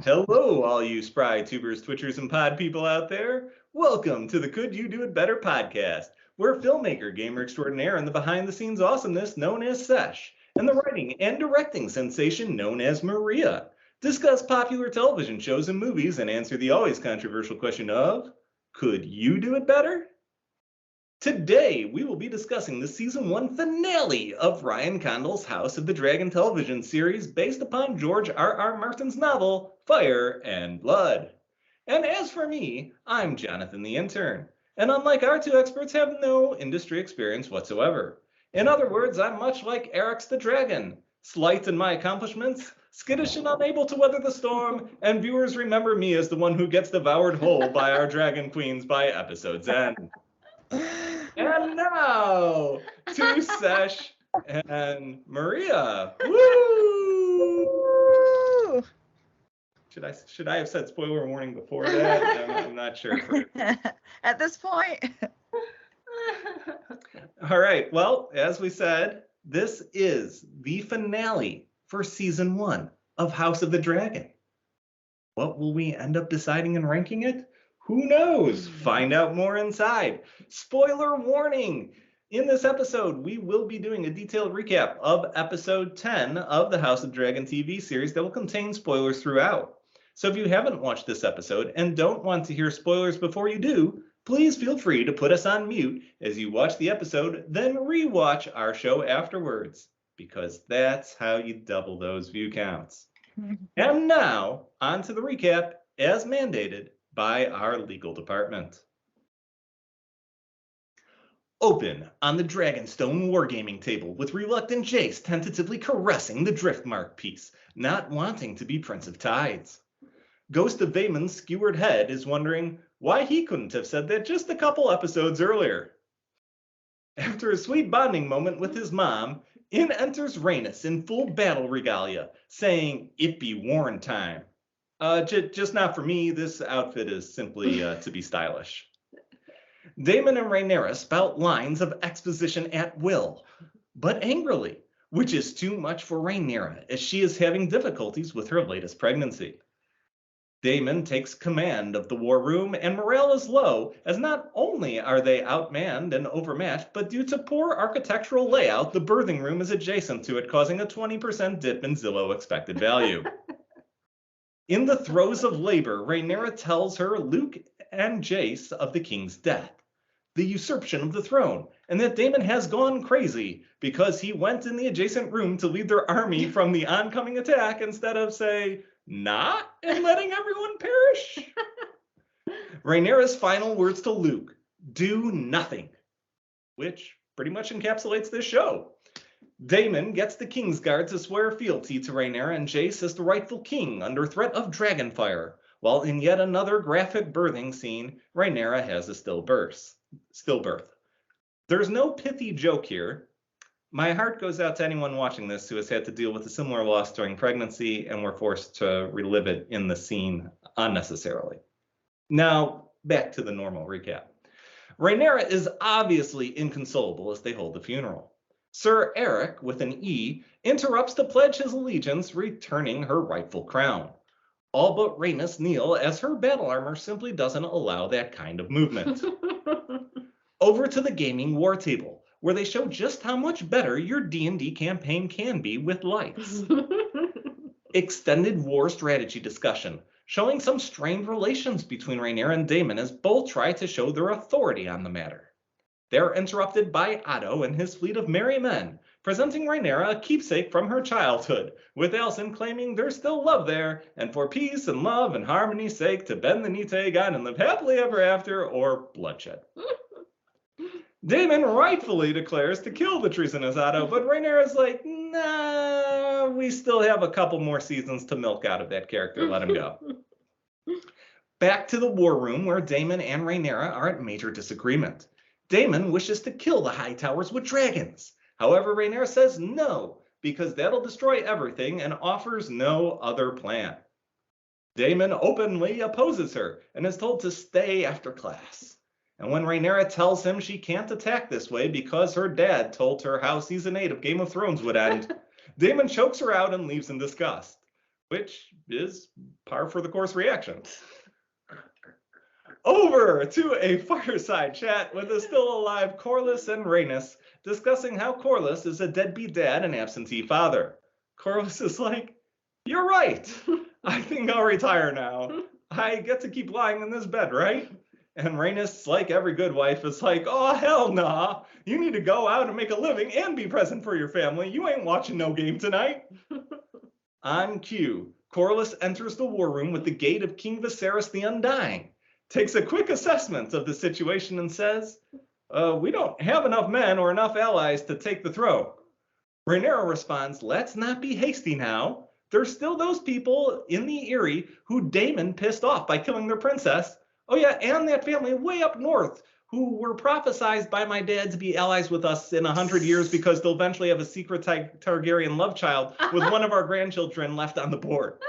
Hello, all you spry tubers, twitchers, and pod people out there. Welcome to the Could You Do It Better podcast, where filmmaker, gamer extraordinaire, and the behind-the-scenes awesomeness known as Sesh, and the writing and directing sensation known as Maria, discuss popular television shows and movies and answer the always controversial question of, could you do it better? Today, we will be discussing the season 1 finale of Ryan Condal's House of the Dragon television series based upon George R.R. Martin's novel, Fire and Blood. And as for me, I'm Jonathan the Intern, and unlike our two experts, have no industry experience whatsoever. In other words, I'm much like Arrax the Dragon, slight in my accomplishments, skittish and unable to weather the storm, and viewers remember me as the one who gets devoured whole by our dragon queens by episode's end. And now to Sesh and Maria. Woo! Should I have said spoiler warning before that? I'm not sure. At this point. All right. Well, as we said, this is the finale for season 1 of House of the Dragon. What will we end up deciding and ranking it? Who knows? Find out more inside. Spoiler warning! In this episode, we will be doing a detailed recap of episode 10 of the House of Dragon TV series that will contain spoilers throughout. So if you haven't watched this episode and don't want to hear spoilers before you do, please feel free to put us on mute as you watch the episode, then rewatch our show afterwards, because that's how you double those view counts. And now, on to the recap, as mandated by our legal department. Open on the Dragonstone wargaming table with reluctant Jace tentatively caressing the driftmark piece, not wanting to be Prince of Tides. Ghost of Vaemon's skewered head is wondering why he couldn't have said that just a couple episodes earlier. After a sweet bonding moment with his mom, in enters Rhaenys in full battle regalia, saying, "It be worn time." Just not for me. This outfit is simply to be stylish. Daemon and Rhaenyra spout lines of exposition at will, but angrily, which is too much for Rhaenyra as she is having difficulties with her latest pregnancy. Daemon takes command of the war room and morale is low as not only are they outmanned and overmatched, but due to poor architectural layout, the birthing room is adjacent to it, causing a 20% dip in Zillow expected value. In the throes of labor, Rhaenyra tells her Luke and Jace of the king's death, the usurpation of the throne, and that Daemon has gone crazy because he went in the adjacent room to lead their army from the oncoming attack instead of, say, not and letting everyone perish. Rhaenyra's final words to Luke, "Do nothing," which pretty much encapsulates this show. Daemon gets the Kingsguard to swear fealty to Rhaenyra and Jace as the rightful king under threat of dragonfire, while in yet another graphic birthing scene, Rhaenyra has a stillbirth. There's no pithy joke here. My heart goes out to anyone watching this who has had to deal with a similar loss during pregnancy and were forced to relive it in the scene unnecessarily. Now, back to the normal recap. Rhaenyra is obviously inconsolable as they hold the funeral. Sir Eric, with an E, interrupts to pledge his allegiance, returning her rightful crown. All but Rhaenys kneel as her battle armor simply doesn't allow that kind of movement. Over to the gaming war table, where they show just how much better your D&D campaign can be with lights. Extended war strategy discussion, showing some strained relations between Rhaenyra and Daemon as both try to show their authority on the matter. They're interrupted by Otto and his fleet of merry men, presenting Rhaenyra a keepsake from her childhood, with Alicent claiming there's still love there, and for peace and love and harmony's sake to bend the knee to Aegon and live happily ever after, or bloodshed. Daemon rightfully declares to kill the treasonous Otto, but Rhaenyra's like, nah, we still have a couple more seasons to milk out of that character, let him go. Back to the war room where Daemon and Rhaenyra are at major disagreement. Daemon wishes to kill the High Towers with dragons. However, Rhaenyra says no, because that'll destroy everything and offers no other plan. Daemon openly opposes her and is told to stay after class. And when Rhaenyra tells him she can't attack this way because her dad told her how season 8 of Game of Thrones would end, Daemon chokes her out and leaves in disgust. which is par for the course reaction. Over to a fireside chat with the still alive Corliss and Rhaenys, discussing how Corliss is a deadbeat dad and absentee father. Corliss is like, "You're right. I think I'll retire now. I get to keep lying in this bed, right?" And Rhaenys, like every good wife, is like, "Oh, hell nah. You need to go out and make a living and be present for your family. You ain't watching no game tonight." On cue, Corliss enters the war room with the gate of King Viserys the Undying, takes a quick assessment of the situation and says, "We don't have enough men or enough allies to take the throne." Rhaenyra responds, "Let's not be hasty now. There's still those people in the Eyrie who Daemon pissed off by killing their princess. Oh yeah, and that family way up north who were prophesized by my dad to be allies with us in 100 years because they'll eventually have a secret Targaryen love child with one of our grandchildren left on the board."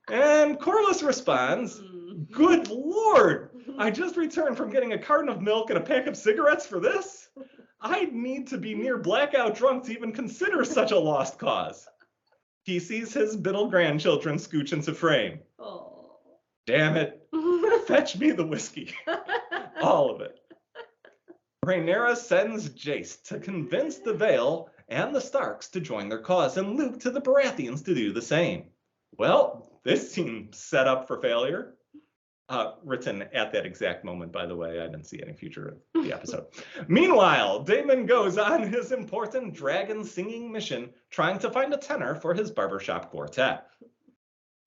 And Corliss responds, "Good Lord, I just returned from getting a carton of milk and a pack of cigarettes for this? I'd need to be near blackout drunk to even consider such a lost cause." He sees his middle grandchildren scooch into frame. Oh. Damn it. Fetch me the whiskey. All of it. Rhaenyra sends Jace to convince the Vale and the Starks to join their cause, and Luke to the Baratheons to do the same. Well, this seems set up for failure. Written at that exact moment, by the way. I didn't see any future of the episode. Meanwhile, Daemon goes on his important dragon singing mission, trying to find a tenor for his barbershop quartet.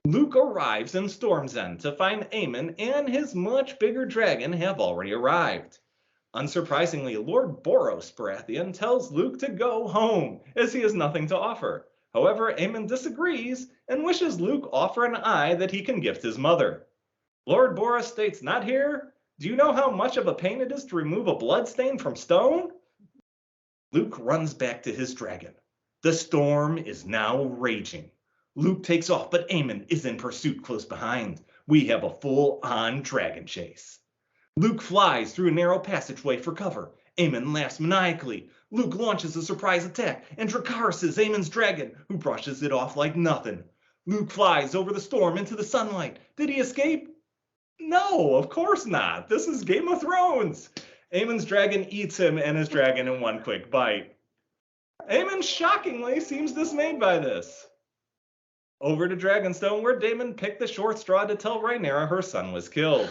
Luke arrives in Storm's End to find Aemon and his much bigger dragon have already arrived. Unsurprisingly, Lord Boros Baratheon tells Luke to go home, as he has nothing to offer. However, Aemon disagrees and wishes Luke offer an eye that he can gift his mother. Lord Boros states, "Not here? Do you know how much of a pain it is to remove a bloodstain from stone?" Luke runs back to his dragon. The storm is now raging. Luke takes off, but Aemon is in pursuit close behind. We have a full-on dragon chase. Luke flies through a narrow passageway for cover. Aemon laughs maniacally. Luke launches a surprise attack, and Dracarys is Aemon's dragon, who brushes it off like nothing. Luke flies over the storm into the sunlight. Did he escape? No, of course not. This is Game of Thrones. Aemon's dragon eats him and his dragon in one quick bite. Aemon shockingly seems dismayed by this. Over to Dragonstone, where Daemon picked the short straw to tell Rhaenyra her son was killed.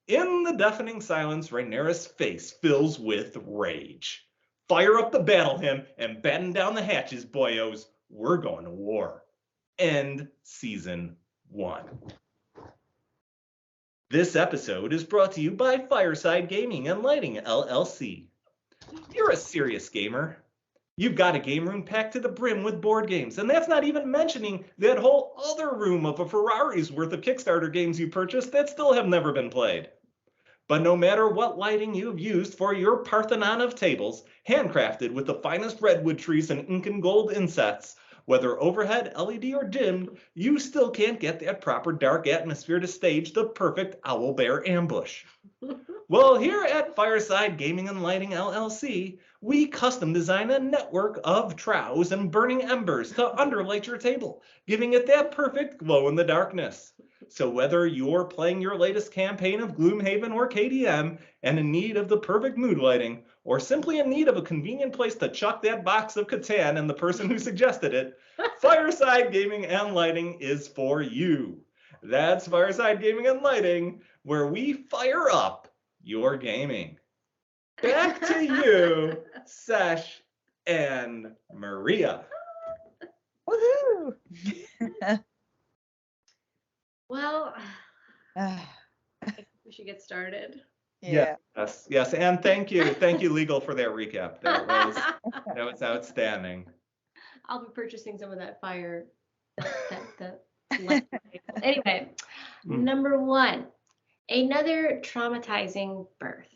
In the deafening silence, Rhaenyra's face fills with rage. Fire up the battle hymn and batten down the hatches, boyos. We're going to war. End Season 1. This episode is brought to you by Fireside Gaming and Lighting, LLC. You're a serious gamer. You've got a game room packed to the brim with board games, and that's not even mentioning that whole other room of a Ferrari's worth of Kickstarter games you purchased that still have never been played. But no matter what lighting you've used for your Parthenon of tables, handcrafted with the finest redwood trees and ink and gold insets, whether overhead, LED, or dimmed, you still can't get that proper dark atmosphere to stage the perfect owl bear ambush. Well, here at Fireside Gaming and Lighting LLC, we custom design a network of troughs and burning embers to underlight your table, giving it that perfect glow in the darkness. So whether you're playing your latest campaign of Gloomhaven or KDM and in need of the perfect mood lighting, or simply in need of a convenient place to chuck that box of Catan and the person who suggested it, Fireside Gaming and Lighting is for you. That's Fireside Gaming and Lighting, where we fire up your gaming. Back to you, Sesh and Maria. Woohoo! Well, I think we should get started. Yeah. Yes, and thank you, Legal, for that recap. That was outstanding. I'll be purchasing some of that fire. Anyway, number 1, another traumatizing birth.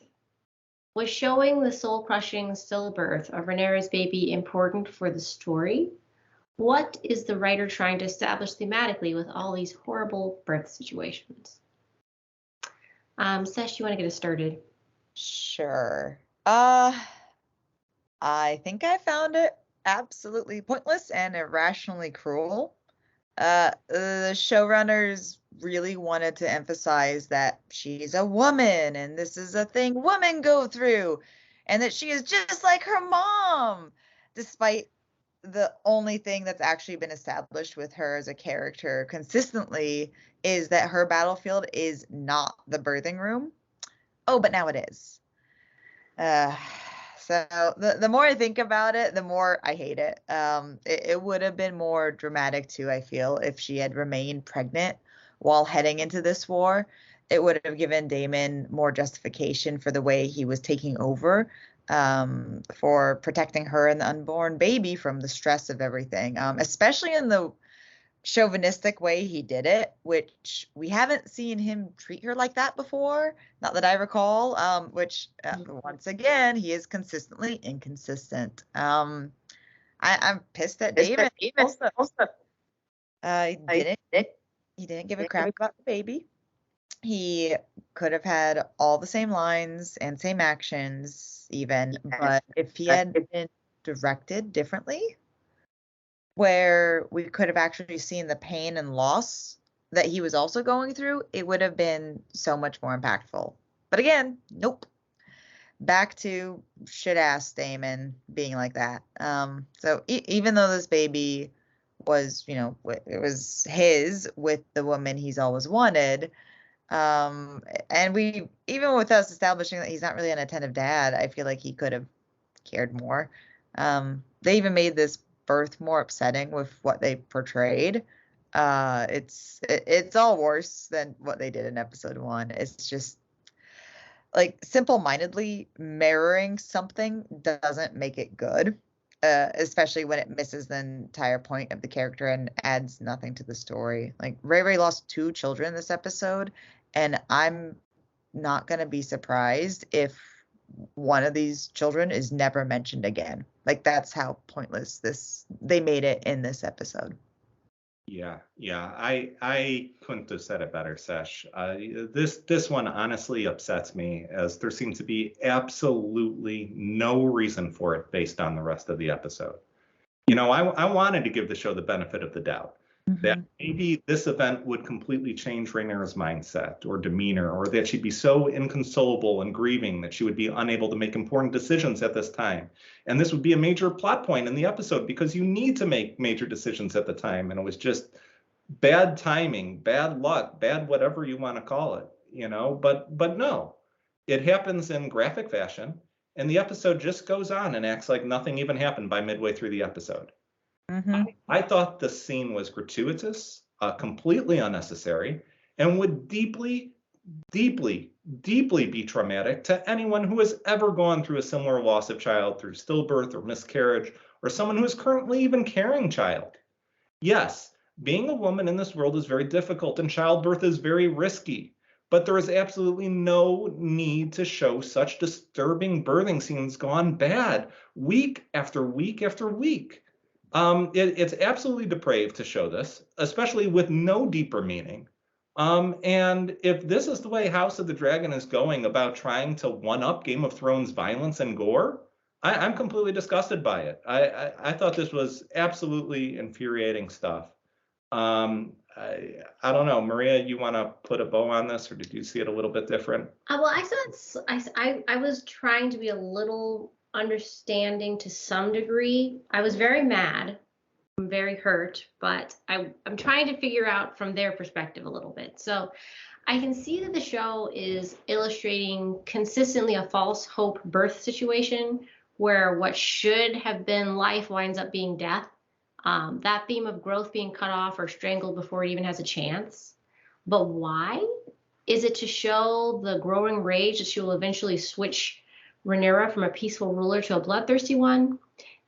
Was showing the soul-crushing stillbirth of Rhaenyra's baby important for the story? What is the writer trying to establish thematically with all these horrible birth situations? Sesh, you want to get us started? Sure. I think I found it absolutely pointless and irrationally cruel. The showrunners really wanted to emphasize that she's a woman and this is a thing women go through and that she is just like her mom, despite the only thing that's actually been established with her as a character consistently is that her battlefield is not the birthing room. Oh, but now it is. So the more I think about it, the more I hate it. It would have been more dramatic too, I feel, if she had remained pregnant while heading into this war. It would have given Daemon more justification for the way he was taking over, for protecting her and the unborn baby from the stress of everything, especially in the chauvinistic way he did it, which we haven't seen him treat her like that before, not that I recall, which once again, he is consistently inconsistent. I'm pissed at Daemon. Also, he didn't give a crap about the baby. He could have had all the same lines and same actions even, but if he had been directed differently, where we could have actually seen the pain and loss that he was also going through, it would have been so much more impactful. But again, nope. Back to shit-ass Daemon being like that. So even though this baby was, it was his with the woman he's always wanted, and we, even with us establishing that he's not really an attentive dad, I feel like he could have cared more. They even made this birth more upsetting with what they portrayed. It's all worse than what they did in episode 1. It's just like simple-mindedly mirroring something doesn't make it good, especially when it misses the entire point of the character and adds nothing to the story. Like Ray lost 2 children this episode, and I'm not gonna be surprised if one of these children is never mentioned again. Like that's how pointless they made it in this episode. Yeah. I couldn't have said it better, Sesh. This one honestly upsets me, as there seems to be absolutely no reason for it based on the rest of the episode. I wanted to give the show the benefit of the doubt. That maybe this event would completely change Rhaenyra's mindset or demeanor, or that she'd be so inconsolable and grieving that she would be unable to make important decisions at this time. And this would be a major plot point in the episode because you need to make major decisions at the time. And it was just bad timing, bad luck, bad whatever you want to call it, but no, it happens in graphic fashion. And the episode just goes on and acts like nothing even happened by midway through the episode. I thought the scene was gratuitous, completely unnecessary, and would deeply, deeply, deeply be traumatic to anyone who has ever gone through a similar loss of child through stillbirth or miscarriage, or someone who is currently even carrying child. Yes, being a woman in this world is very difficult and childbirth is very risky, but there is absolutely no need to show such disturbing birthing scenes gone bad week after week after week. It's absolutely depraved to show this, especially with no deeper meaning. And if this is the way House of the Dragon is going about trying to one-up Game of Thrones violence and gore, I'm completely disgusted by it. I thought this was absolutely infuriating stuff. I don't know, Maria, you want to put a bow on this, or did you see it a little bit different? Well, I was trying to be a little understanding to some degree. I was very mad. I'm very hurt, but I'm trying to figure out from their perspective a little bit. So I can see that the show is illustrating consistently a false hope birth situation where what should have been life winds up being death. That theme of growth being cut off or strangled before it even has a chance. But why? Is it to show the growing rage that she will eventually switch Rhaenyra from a peaceful ruler to a bloodthirsty one?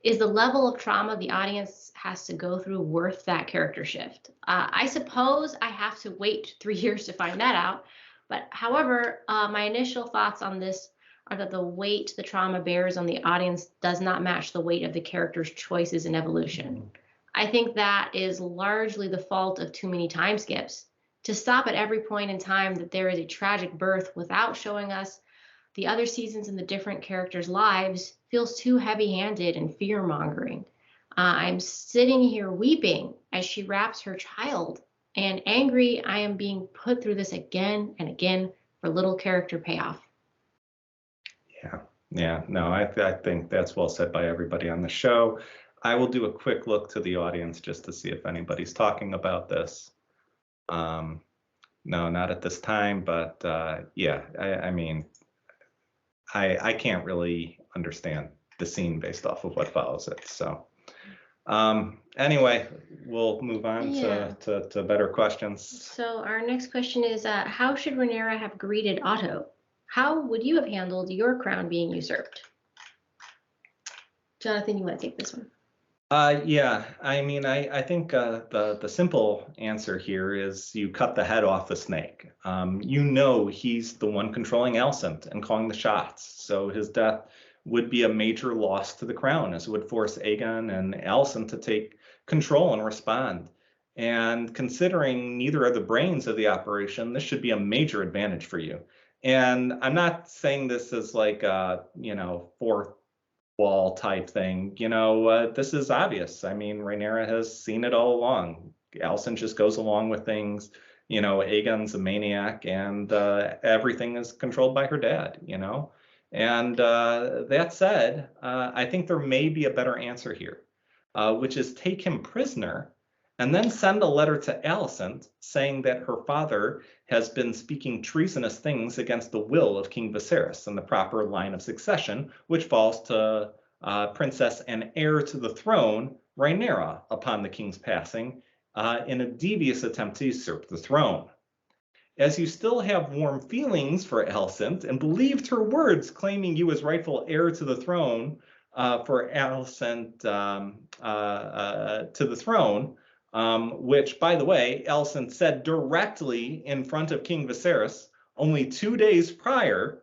Is the level of trauma the audience has to go through worth that character shift? I suppose I have to wait 3 years to find that out. But however, my initial thoughts on this are that the weight the trauma bears on the audience does not match the weight of the character's choices and evolution. I think that is largely the fault of too many time skips. To stop at every point in time that there is a tragic birth without showing us the other seasons in the different characters' lives feels too heavy-handed and fear-mongering. I'm sitting here weeping as she wraps her child. And angry, I am being put through this again and again for little character payoff. Yeah, no, I think that's well said by everybody on the show. I will do a quick look to the audience just to see if anybody's talking about this. No, not at this time, but yeah, I mean, I can't really understand the scene based off of what follows it. So anyway, we'll move on to better questions. So our next question is, how should Rhaenyra have greeted Otto? How would you have handled your crown being usurped? Jonathan, you want to take this one? Yeah, I mean, I think the simple answer here is you cut the head off the snake. You know he's the one controlling Alicent and calling the shots, so his death would be a major loss to the crown, as it would force Aegon and Alicent to take control and respond. And considering neither are the brains of the operation, this should be a major advantage for you. And I'm not saying this as like a, fourth wall type thing. This is obvious. I mean, Rhaenyra has seen it all along. Alicent just goes along with things. Aegon's a maniac, and everything is controlled by her dad. And that said, I think there may be a better answer here, which is take him prisoner and then send a letter to Alicent saying that her father has been speaking treasonous things against the will of King Viserys and the proper line of succession, which falls to princess and heir to the throne, Rhaenyra, upon the king's passing, in a devious attempt to usurp the throne. As you still have warm feelings for Alicent and believed her words claiming you as rightful heir to the throne, for Alicent to the throne, which, by the way, Alicent said directly in front of King Viserys only 2 days prior,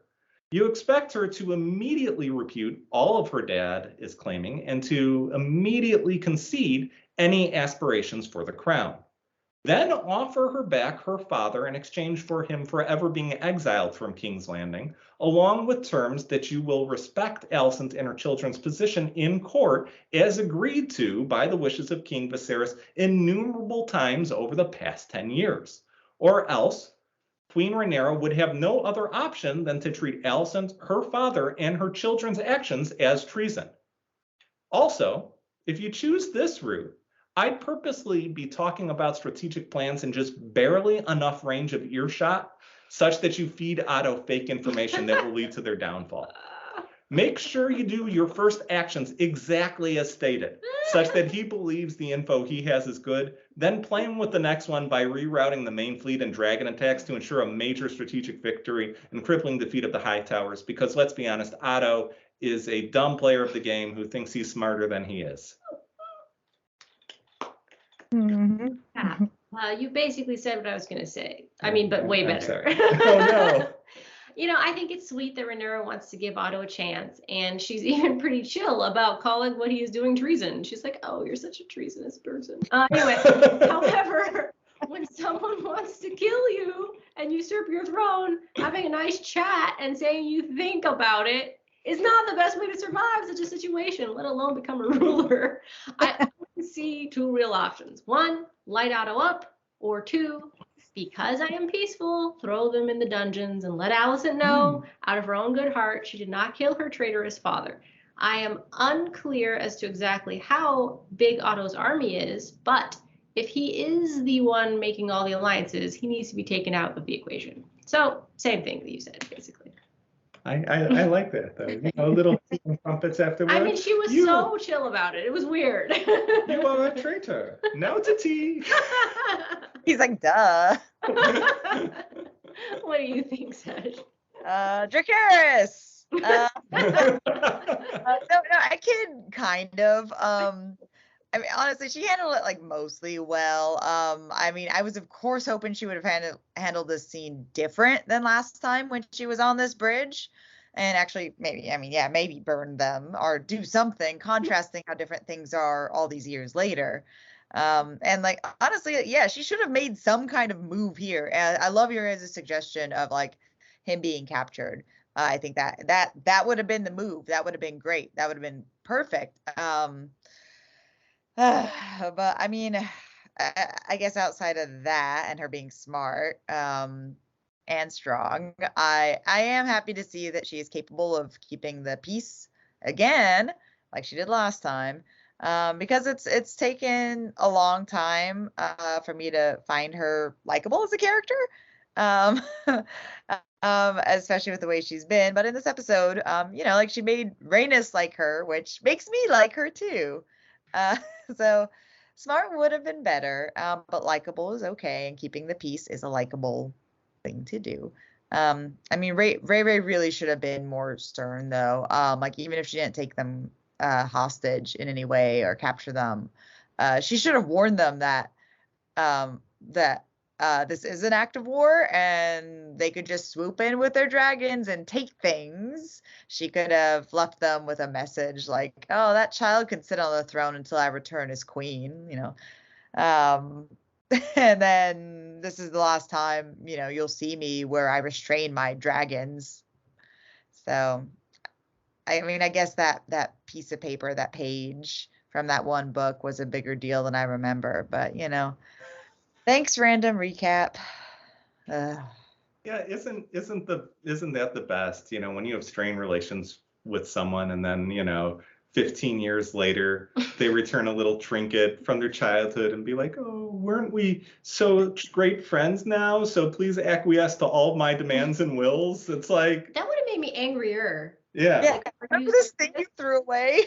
you expect her to immediately repute all of her dad is claiming and to immediately concede any aspirations for the crown. Then offer her back her father in exchange for him forever being exiled from King's Landing, along with terms that you will respect Alicent and her children's position in court as agreed to by the wishes of King Viserys innumerable times over the past 10 years. Or else, Queen Rhaenyra would have no other option than to treat Alicent, her father, and her children's actions as treason. Also, if you choose this route, I'd purposely be talking about strategic plans in just barely enough range of earshot, such that you feed Otto fake information that will lead to their downfall. Make sure you do your first actions exactly as stated, such that he believes the info he has is good. Then plan with the next one by rerouting the main fleet and dragon attacks to ensure a major strategic victory and crippling defeat of the High Towers. Because let's be honest, Otto is a dumb player of the game who thinks he's smarter than he is. Mm-hmm. You basically said what I was going to say. I mean, but way better. Oh, no. I think it's sweet that Rhaenyra wants to give Otto a chance, and she's even pretty chill about calling what he is doing treason. She's like, oh, you're such a treasonous person. Anyway, however, when someone wants to kill you and usurp your throne, having a nice chat and saying you think about it is not the best way to survive such a situation, let alone become a ruler. I see two real options. One, light Otto up, or two, because I am peaceful, throw them in the dungeons and let Alicent know, out of her own good heart, she did not kill her traitorous father. I am unclear as to exactly how big Otto's army is, but if he is the one making all the alliances, he needs to be taken out of the equation. So, same thing that you said, basically. I like that, though. Little trumpets afterwards. I mean, she was so chill about it. It was weird. You are a traitor. Now to tea. He's like, duh. What do you think, Sesh? Dracarys. No, I kid, kind of. I mean, honestly, she handled it like mostly well. I mean, I was of course hoping she would have handled this scene different than last time when she was on this bridge, and actually maybe burn them or do something contrasting how different things are all these years later. And like honestly, yeah, she should have made some kind of move here. And I love your guys' suggestion of like him being captured. I think that would have been the move. That would have been great. That would have been perfect. But I mean, I guess outside of that and her being smart and strong, I am happy to see that she is capable of keeping the peace again, like she did last time. Because it's taken a long time for me to find her likable as a character. Um, especially with the way she's been. But in this episode, like she made Rhaenys like her, which makes me like her too. So smart would have been better, but likable is okay, and keeping the peace is a likable thing to do. Ray really should have been more stern though. Like even if she didn't take them hostage in any way or capture them, she should have warned them that this is an act of war and they could just swoop in with their dragons and take things. She could have left them with a message like, oh, that child can sit on the throne until I return as queen, and then this is the last time, you'll see me where I restrain my dragons. So, I guess that piece of paper, that page from that one book was a bigger deal than I remember, but thanks, random recap. Yeah, isn't that the best? When you have strained relations with someone, and then 15 years later they return a little trinket from their childhood and be like, "Oh, weren't we so great friends now? So please acquiesce to all my demands and wills." It's like that would have made me angrier. Yeah. Remember this thing you threw away?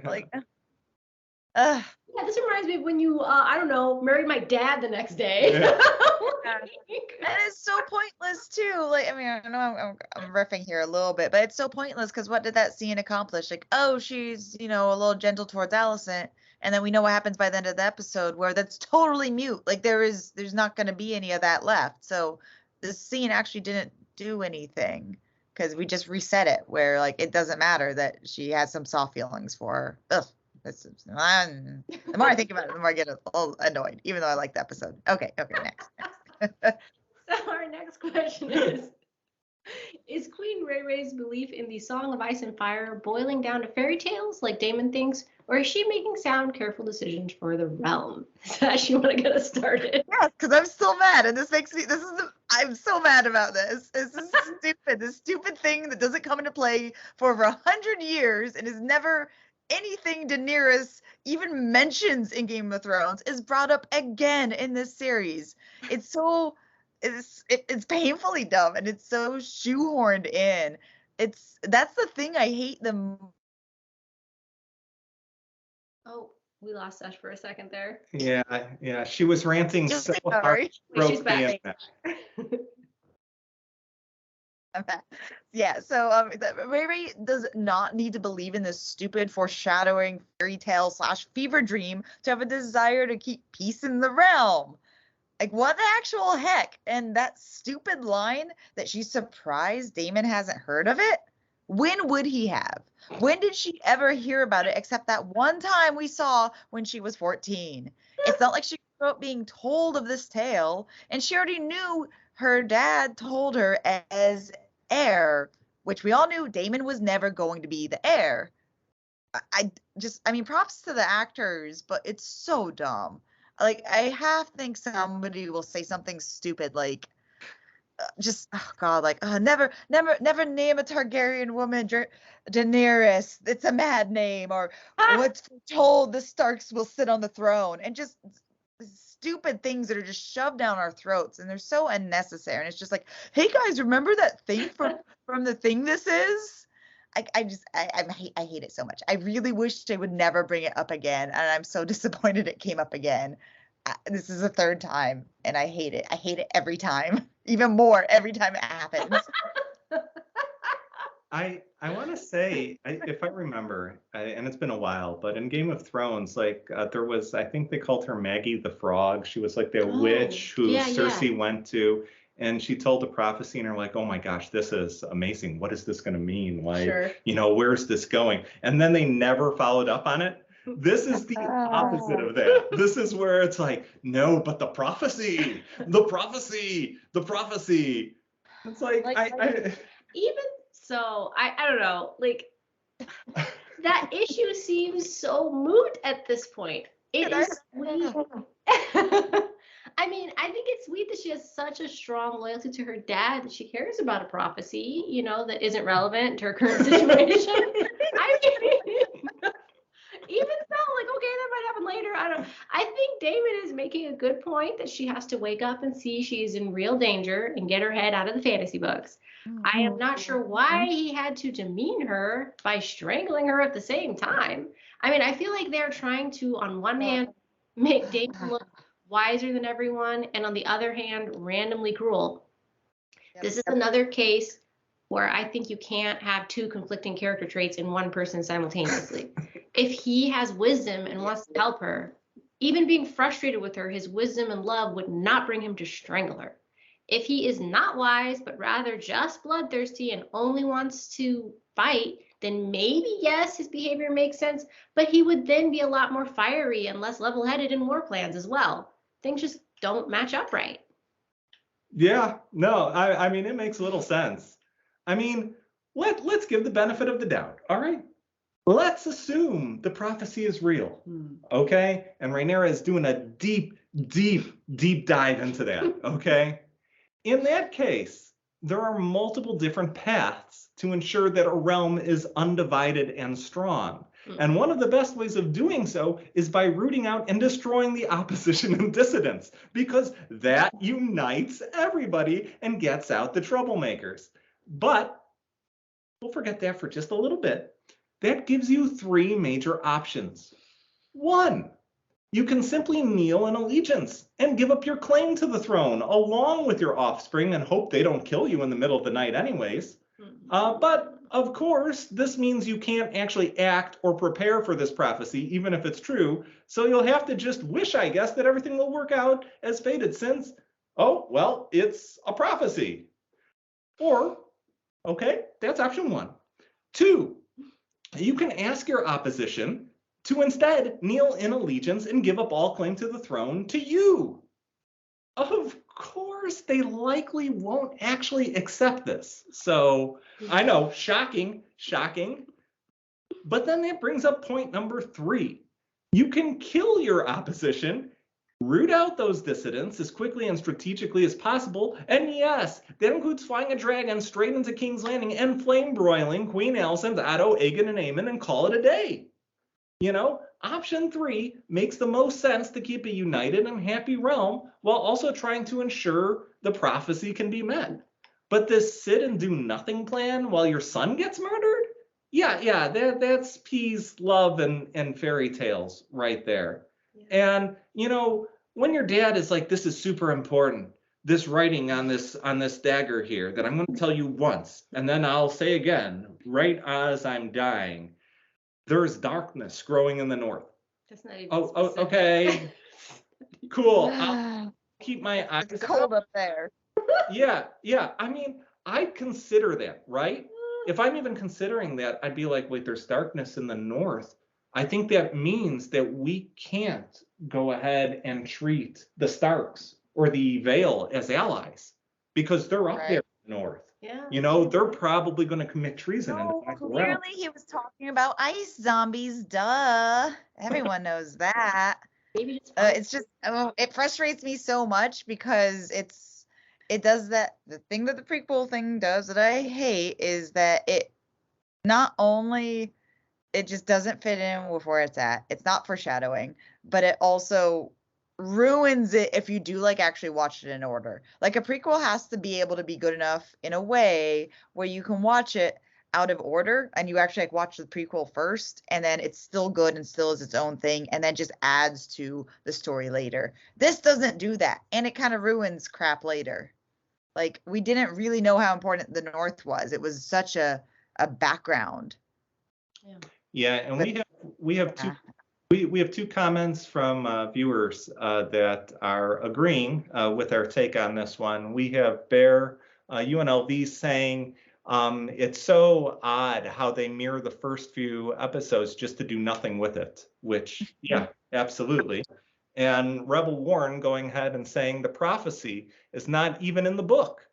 Like. Yeah, this reminds me of when you, married my dad the next day. Yeah. That is so pointless too. Like, I know I'm riffing here a little bit, but it's so pointless because what did that scene accomplish? Like, oh, she's, a little gentle towards Alicent, and then we know what happens by the end of the episode where that's totally mute. Like, there's not going to be any of that left. So this scene actually didn't do anything because we just reset it where, like, it doesn't matter that she has some soft feelings for her. Ugh. The more I think about it, the more I get a little annoyed, even though I like the episode. Okay, next. So our next question is Queen Ray's belief in the Song of Ice and Fire boiling down to fairy tales like Daemon thinks, or is she making sound, careful decisions for the realm? Sesh, you want to get us started? Yes, because I'm still mad, and I'm so mad about this. This is stupid. This stupid thing that doesn't come into play for over 100 years and is never anything Daenerys even mentions in Game of Thrones is brought up again in this series. It's painfully dumb, and it's so shoehorned in. That's the thing I hate them. Oh, we lost Sesh for a second there. Yeah, she was ranting so hard. She's back. Yeah, so Ray does not need to believe in this stupid foreshadowing fairy tale / fever dream to have a desire to keep peace in the realm. Like, what the actual heck? And that stupid line that she's surprised Daemon hasn't heard of it? When would he have? When did she ever hear about it except that one time we saw when she was 14? It's not like she grew up being told of this tale, and she already knew her dad told her as heir, which we all knew Daemon was never going to be the heir. Props to the actors, but it's so dumb. Like, I half think somebody will say something stupid like, never name a Targaryen woman Daenerys. It's a mad name. Or what's told the Starks will sit on the throne. And just stupid things that are just shoved down our throats, and they're so unnecessary. And it's just like, hey guys, remember that thing from the thing this is? I hate it so much. I really wish they would never bring it up again, and I'm so disappointed it came up again. This is the third time, and I hate it. I hate it every time, even more every time it happens. I want to say, if I remember, and it's been a while, but in Game of Thrones, there was, I think they called her Maggie the Frog. She was like the witch who Cersei went to, and she told a prophecy, and they're like, oh my gosh, this is amazing. What is this going to mean? Where's this going? And then they never followed up on it. This is the opposite of that. This is where it's like, no, but the prophecy. It's like even so, I don't know, like, that issue seems so moot at this point. It is sweet I mean, I think it's sweet that she has such a strong loyalty to her dad that she cares about a prophecy, you know, that isn't relevant to her current situation. I mean, even so, like, okay, that might happen later. I think David is making a good point that she has to wake up and see she's in real danger and get her head out of the fantasy books. I am not sure why he had to demean her by strangling her at the same time. I mean, I feel like they're trying to, on one hand, make David look wiser than everyone, and on the other hand, randomly cruel. This is another case where I think you can't have two conflicting character traits in one person simultaneously. If he has wisdom and wants to help her, even being frustrated with her, his wisdom and love would not bring him to strangle her. If he is not wise, but rather just bloodthirsty and only wants to fight, then maybe, yes, his behavior makes sense, but he would then be a lot more fiery and less level-headed in war plans as well. Things just don't match up right. Yeah, no, I mean, it makes a little sense. I mean, let's give the benefit of the doubt, all right? Let's assume the prophecy is real, okay? And Rhaenyra is doing a deep dive into that, okay? In that case, there are multiple different paths to ensure that a realm is undivided and strong. And one of the best ways of doing so is by rooting out and destroying the opposition and dissidents, because that unites everybody and gets out the troublemakers. But we'll forget that for just a little bit. That gives you three major options. One, you can simply kneel in allegiance and give up your claim to the throne along with your offspring and hope they don't kill you in the middle of the night anyways. But of course, this means you can't actually act or prepare for this prophecy, even if it's true. So you'll have to just wish, I guess, that everything will work out as fated since, oh, well, it's a prophecy. Or, okay, that's option one. Two, you can ask your opposition to instead kneel in allegiance and give up all claim to the throne to you. Of course, they likely won't actually accept this. So I know, shocking. But then that brings up point number three. You can kill your opposition, root out those dissidents as quickly and strategically as possible. And yes, that includes flying a dragon straight into King's Landing and flame broiling Queen Alicent, Otto, Aegon, and Aemon and call it a day. You know, option three makes the most sense to keep a united and happy realm while also trying to ensure the prophecy can be met. But this sit and do nothing plan while your son gets murdered? Yeah, that's peas, love, and fairy tales right there. Yeah. And, you know, when your dad is like, this is super important, this writing on this dagger here that I'm going to tell you once, and then I'll say again, right as I'm dying, there's darkness growing in the north. That's not even specific. Okay. Cool. I'll keep my eyes. It's cold up there. Yeah. I mean, I'd consider that, right? If I'm even considering that, I'd be like, wait, there's darkness in the north. I think that means that we can't go ahead and treat the Starks or the Vale as allies because they're up there in the north. Yeah. You know, they're probably going to commit treason. No, clearly he was talking about ice zombies. Duh. Everyone knows that. Maybe it's just, it frustrates me so much because it does that. The thing that the prequel thing does that I hate is that it not only, it just doesn't fit in with where it's at. It's not foreshadowing, but it also ruins it if you do like actually watch it in order. Like a prequel has to be able to be good enough in a way where you can watch it out of order and you actually like watch the prequel first and then it's still good and still is its own thing and then just adds to the story later. This doesn't do that and it kind of ruins crap later. Like we didn't really know how important the North was. It was such a background. Yeah, and we have two comments from viewers that are agreeing with our take on this one. We have Bear UNLV saying it's so odd how they mirror the first few episodes just to do nothing with it, which, yeah, absolutely. And Rebel Warren going ahead and saying the prophecy is not even in the book.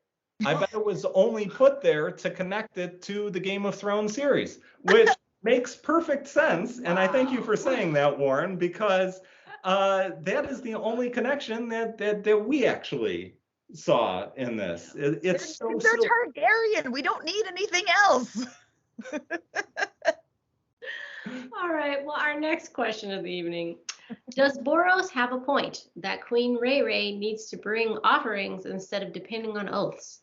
I bet it was only put there to connect it to the Game of Thrones series, which makes perfect sense. And I thank you for saying that, Warren, because that is the only connection that we actually saw in this. It's so they're Targaryen. We don't need anything else. All right, well, our next question of the evening. Does Boros have a point that Queen Rhaeray needs to bring offerings instead of depending on oaths?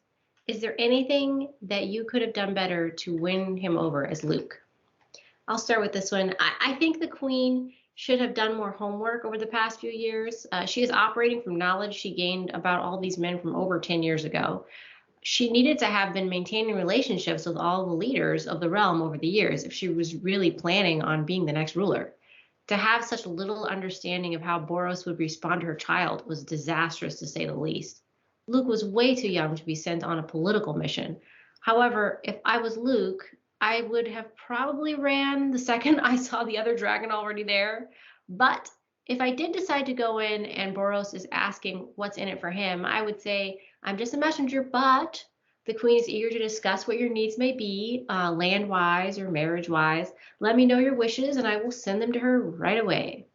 Is there anything that you could have done better to win him over as Luke? I'll start with this one. I think the Queen should have done more homework over the past few years. She is operating from knowledge she gained about all these men from over 10 years ago. She needed to have been maintaining relationships with all the leaders of the realm over the years if she was really planning on being the next ruler. To have such little understanding of how Boros would respond to her child was disastrous, to say the least. Luke was way too young to be sent on a political mission. However, if I was Luke, I would have probably ran the second I saw the other dragon already there. But if I did decide to go in and Boros is asking what's in it for him, I would say, I'm just a messenger, but the Queen is eager to discuss what your needs may be, land-wise or marriage-wise. Let me know your wishes and I will send them to her right away.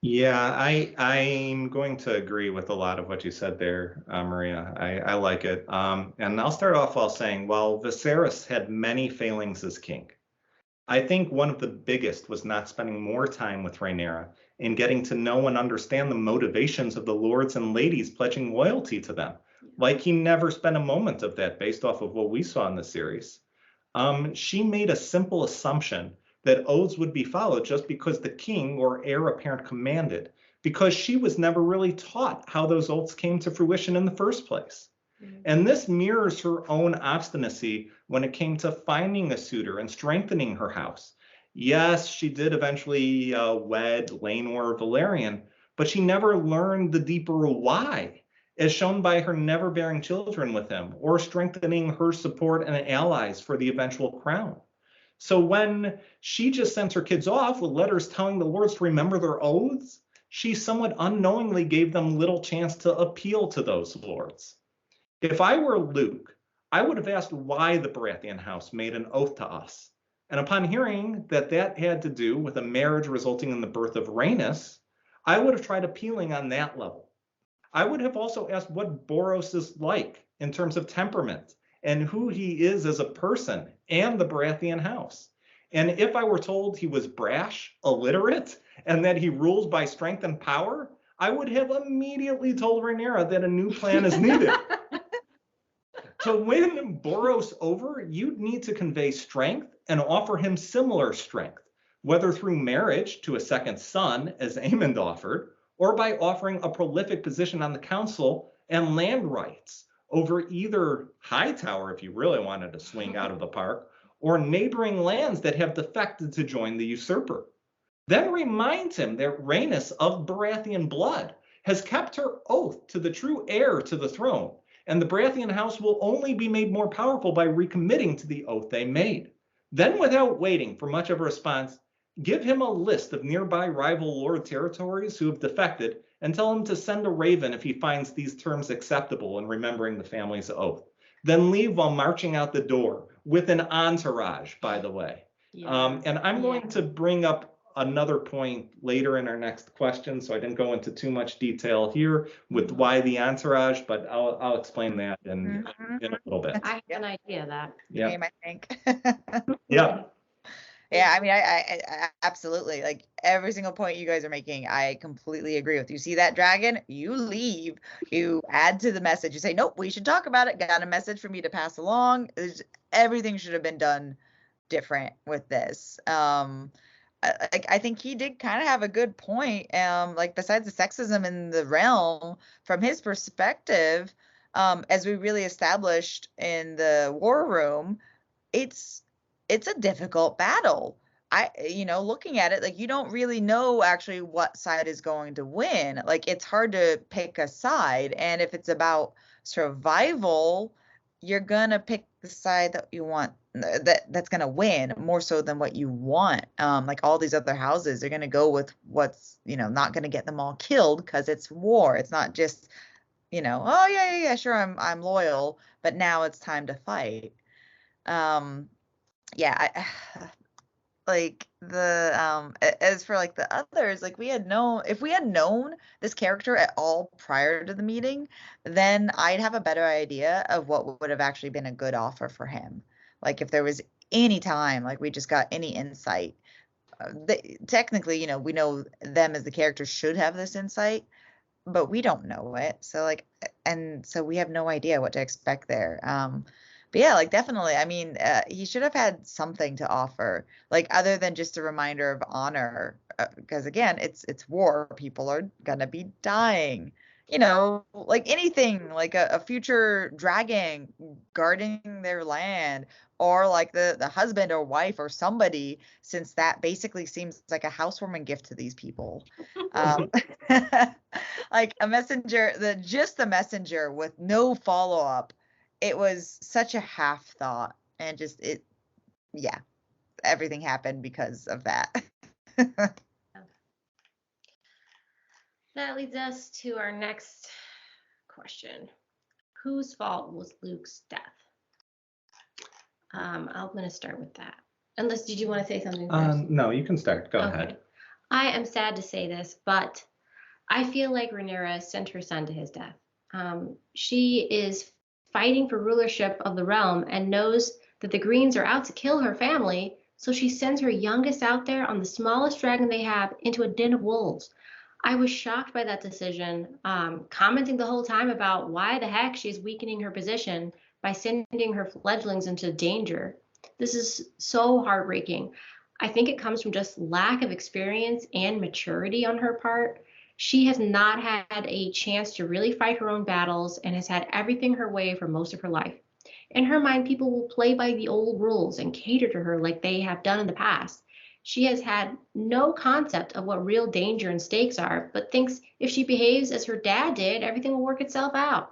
Yeah, I'm going to agree with a lot of what you said there, Maria. I like it. And I'll start off while saying, while Viserys had many failings as king, I think one of the biggest was not spending more time with Rhaenyra and getting to know and understand the motivations of the lords and ladies pledging loyalty to them. Like he never spent a moment of that based off of what we saw in the series. She made a simple assumption that oaths would be followed just because the king or heir apparent commanded, because she was never really taught how those oaths came to fruition in the first place. And this mirrors her own obstinacy when it came to finding a suitor and strengthening her house. Yes, she did eventually wed Laenor Valerian, but she never learned the deeper why, as shown by her never bearing children with him or strengthening her support and allies for the eventual crown. So when she just sent her kids off with letters telling the lords to remember their oaths, she somewhat unknowingly gave them little chance to appeal to those lords. If I were Luke, I would have asked why the Baratheon house made an oath to us. And upon hearing that that had to do with a marriage resulting in the birth of Rhaenys, I would have tried appealing on that level. I would have also asked what Boros is like in terms of temperament and who he is as a person and the Baratheon house. And if I were told he was brash, illiterate, and that he rules by strength and power, I would have immediately told Rhaenyra that a new plan is needed. To win Boros over, you'd need to convey strength and offer him similar strength, whether through marriage to a second son, as Aemond offered, or by offering a prolific position on the council and land rights over either Hightower, if you really wanted to swing out of the park, or neighboring lands that have defected to join the usurper. Then reminds him that Rhaenys of Baratheon blood has kept her oath to the true heir to the throne, and the Baratheon house will only be made more powerful by recommitting to the oath they made. Then, without waiting for much of a response, give him a list of nearby rival lord territories who have defected and tell him to send a raven if he finds these terms acceptable in remembering the family's oath. Then leave while marching out the door with an entourage, by the way. Yeah. And I'm going to bring up another point later in our next question, so I didn't go into too much detail here with why the entourage, but I'll explain that in a little bit. I have an idea of that. Yeah, I think. Yeah. Yeah, I mean, I absolutely, like every single point you guys are making, I completely agree with. You see that dragon, you leave, you add to the message, you say, nope, we should talk about it. Got a message for me to pass along. Everything should have been done different with this. I think he did kind of have a good point. Like besides the sexism in the realm, from his perspective, as we really established in the war room, it's a difficult battle. Looking at it, like you don't really know actually what side is going to win. Like it's hard to pick a side, and if it's about survival, you're gonna pick the side that you want, that's gonna win more so than what you want. Like all these other houses are gonna go with what's not gonna get them all killed because it's war. It's not just oh yeah sure I'm loyal, but now it's time to fight. like as for like the others, like if we had known this character at all prior to the meeting, then I'd have a better idea of what would have actually been a good offer for him. Like if there was any time, like we just got any insight. Technically, you know, we know them as the characters should have this insight, but we don't know it. So like, and so we have no idea what to expect there. But yeah, like definitely. I mean, he should have had something to offer, like other than just a reminder of honor, because again, it's war. People are gonna be dying. You know, like anything, like a future dragon guarding their land, or like the husband or wife or somebody, since that basically seems like a housewarming gift to these people. Like a messenger, just the messenger with no follow up. It was such a half thought, and just yeah, everything happened because of that. That leads us to our next question. Whose fault was Luke's death? I'm going to start with that. Unless, did you want to say something first? No, you can start. Go ahead. I am sad to say this, but I feel like Rhaenyra sent her son to his death. She is fighting for rulership of the realm and knows that the Greens are out to kill her family, so she sends her youngest out there on the smallest dragon they have into a den of wolves. I was shocked by that decision, commenting the whole time about why the heck she's weakening her position by sending her fledglings into danger. This is so heartbreaking. I think it comes from just lack of experience and maturity on her part. She has not had a chance to really fight her own battles and has had everything her way for most of her life. In her mind, people will play by the old rules and cater to her like they have done in the past. She has had no concept of what real danger and stakes are, but thinks if she behaves as her dad did, everything will work itself out.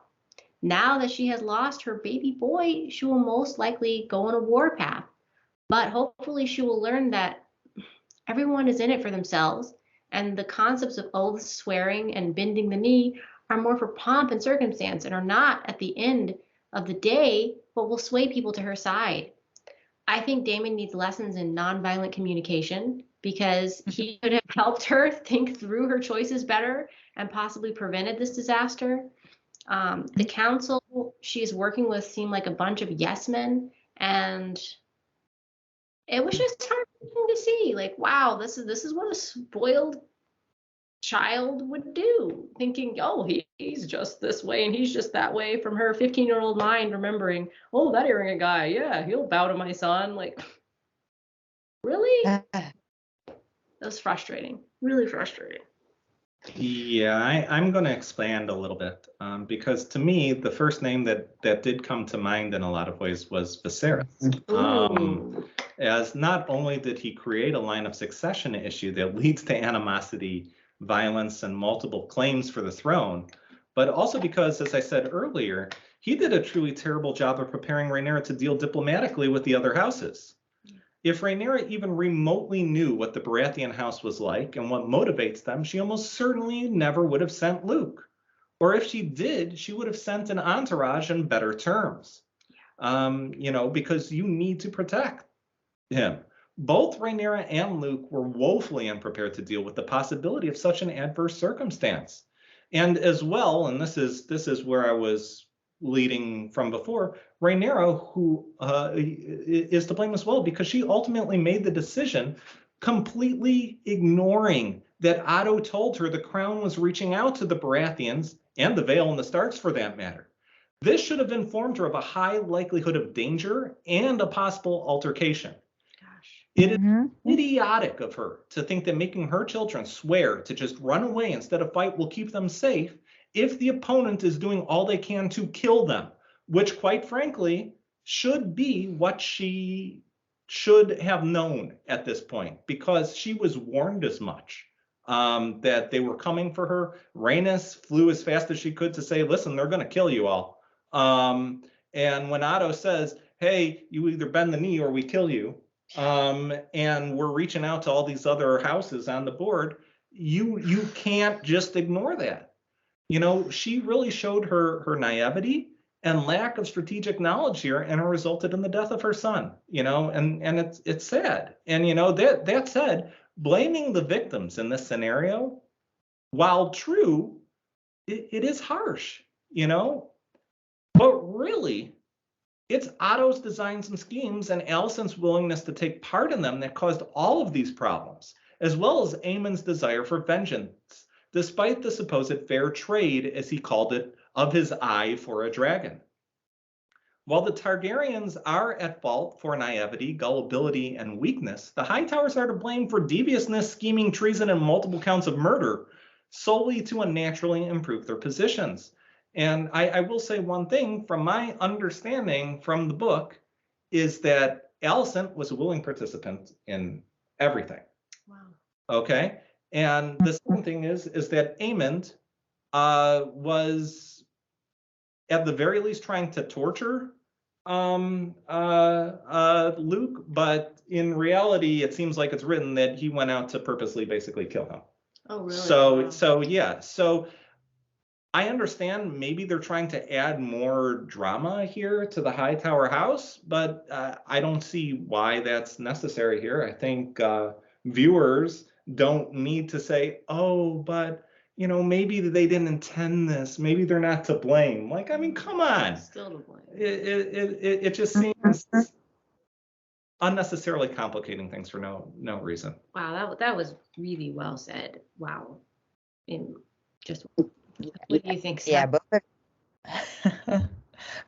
Now that she has lost her baby boy, she will most likely go on a war path. But hopefully she will learn that everyone is in it for themselves, and the concepts of oaths, swearing, and bending the knee are more for pomp and circumstance and are not, at the end of the day, what will sway people to her side. I think Daemon needs lessons in nonviolent communication because he could have helped her think through her choices better and possibly prevented this disaster. The council she is working with seemed like a bunch of yes men, and it was just heartbreaking to see. Like, wow, this is what a spoiled child would do, thinking, oh, he's just this way and he's just that way, from her 15-year-old mind remembering, oh, that arrogant guy, yeah, he'll bow to my son. Like, really? That was frustrating, really frustrating. Yeah, I'm going to expand a little bit because to me, the first name that did come to mind in a lot of ways was Viserys. As not only did he create a line of succession issue that leads to animosity, violence, and multiple claims for the throne, but also because, as I said earlier, he did a truly terrible job of preparing Rhaenyra to deal diplomatically with the other houses. If Rhaenyra even remotely knew what the Baratheon house was like and what motivates them, she almost certainly never would have sent Luke. Or if she did, she would have sent an entourage in better terms. Because you need to protect him. Both Rhaenyra and Luke were woefully unprepared to deal with the possibility of such an adverse circumstance. And as well, and this is where I was leading from before, Rhaenyra, who is to blame as well, because she ultimately made the decision completely ignoring that Otto told her the crown was reaching out to the Baratheons and the Vale and the Starks for that matter. This should have informed her of a high likelihood of danger and a possible altercation. It is idiotic of her to think that making her children swear to just run away instead of fight will keep them safe if the opponent is doing all they can to kill them, which quite frankly should be what she should have known at this point, because she was warned as much that they were coming for her. Rhaenys flew as fast as she could to say, listen, they're going to kill you all. And when Otto says, hey, you either bend the knee or we kill you, and we're reaching out to all these other houses on the board, you can't just ignore that. You know, she really showed her naivety and lack of strategic knowledge here, and it resulted in the death of her son, and it's sad. And, that said, blaming the victims in this scenario, while true, it is harsh, but really, it's Otto's designs and schemes and Alicent's willingness to take part in them that caused all of these problems, as well as Aemon's desire for vengeance, despite the supposed fair trade, as he called it, of his eye for a dragon. While the Targaryens are at fault for naivety, gullibility, and weakness, the Hightowers are to blame for deviousness, scheming, treason, and multiple counts of murder, solely to unnaturally improve their positions. And I will say one thing, from my understanding from the book, is that Alicent was a willing participant in everything. Wow. Okay? And the second thing is that Aemond was at the very least trying to torture Luke, but in reality, it seems like it's written that he went out to purposely basically kill him. Oh, really? So I understand maybe they're trying to add more drama here to the Hightower house, but I don't see why that's necessary here. I think viewers don't need to say, oh, but maybe they didn't intend this. Maybe they're not to blame. Like, I mean, come on. Still to blame. It just seems unnecessarily complicating things for no reason. Wow, that was really well said. Wow. What do you think, Seth? Yeah,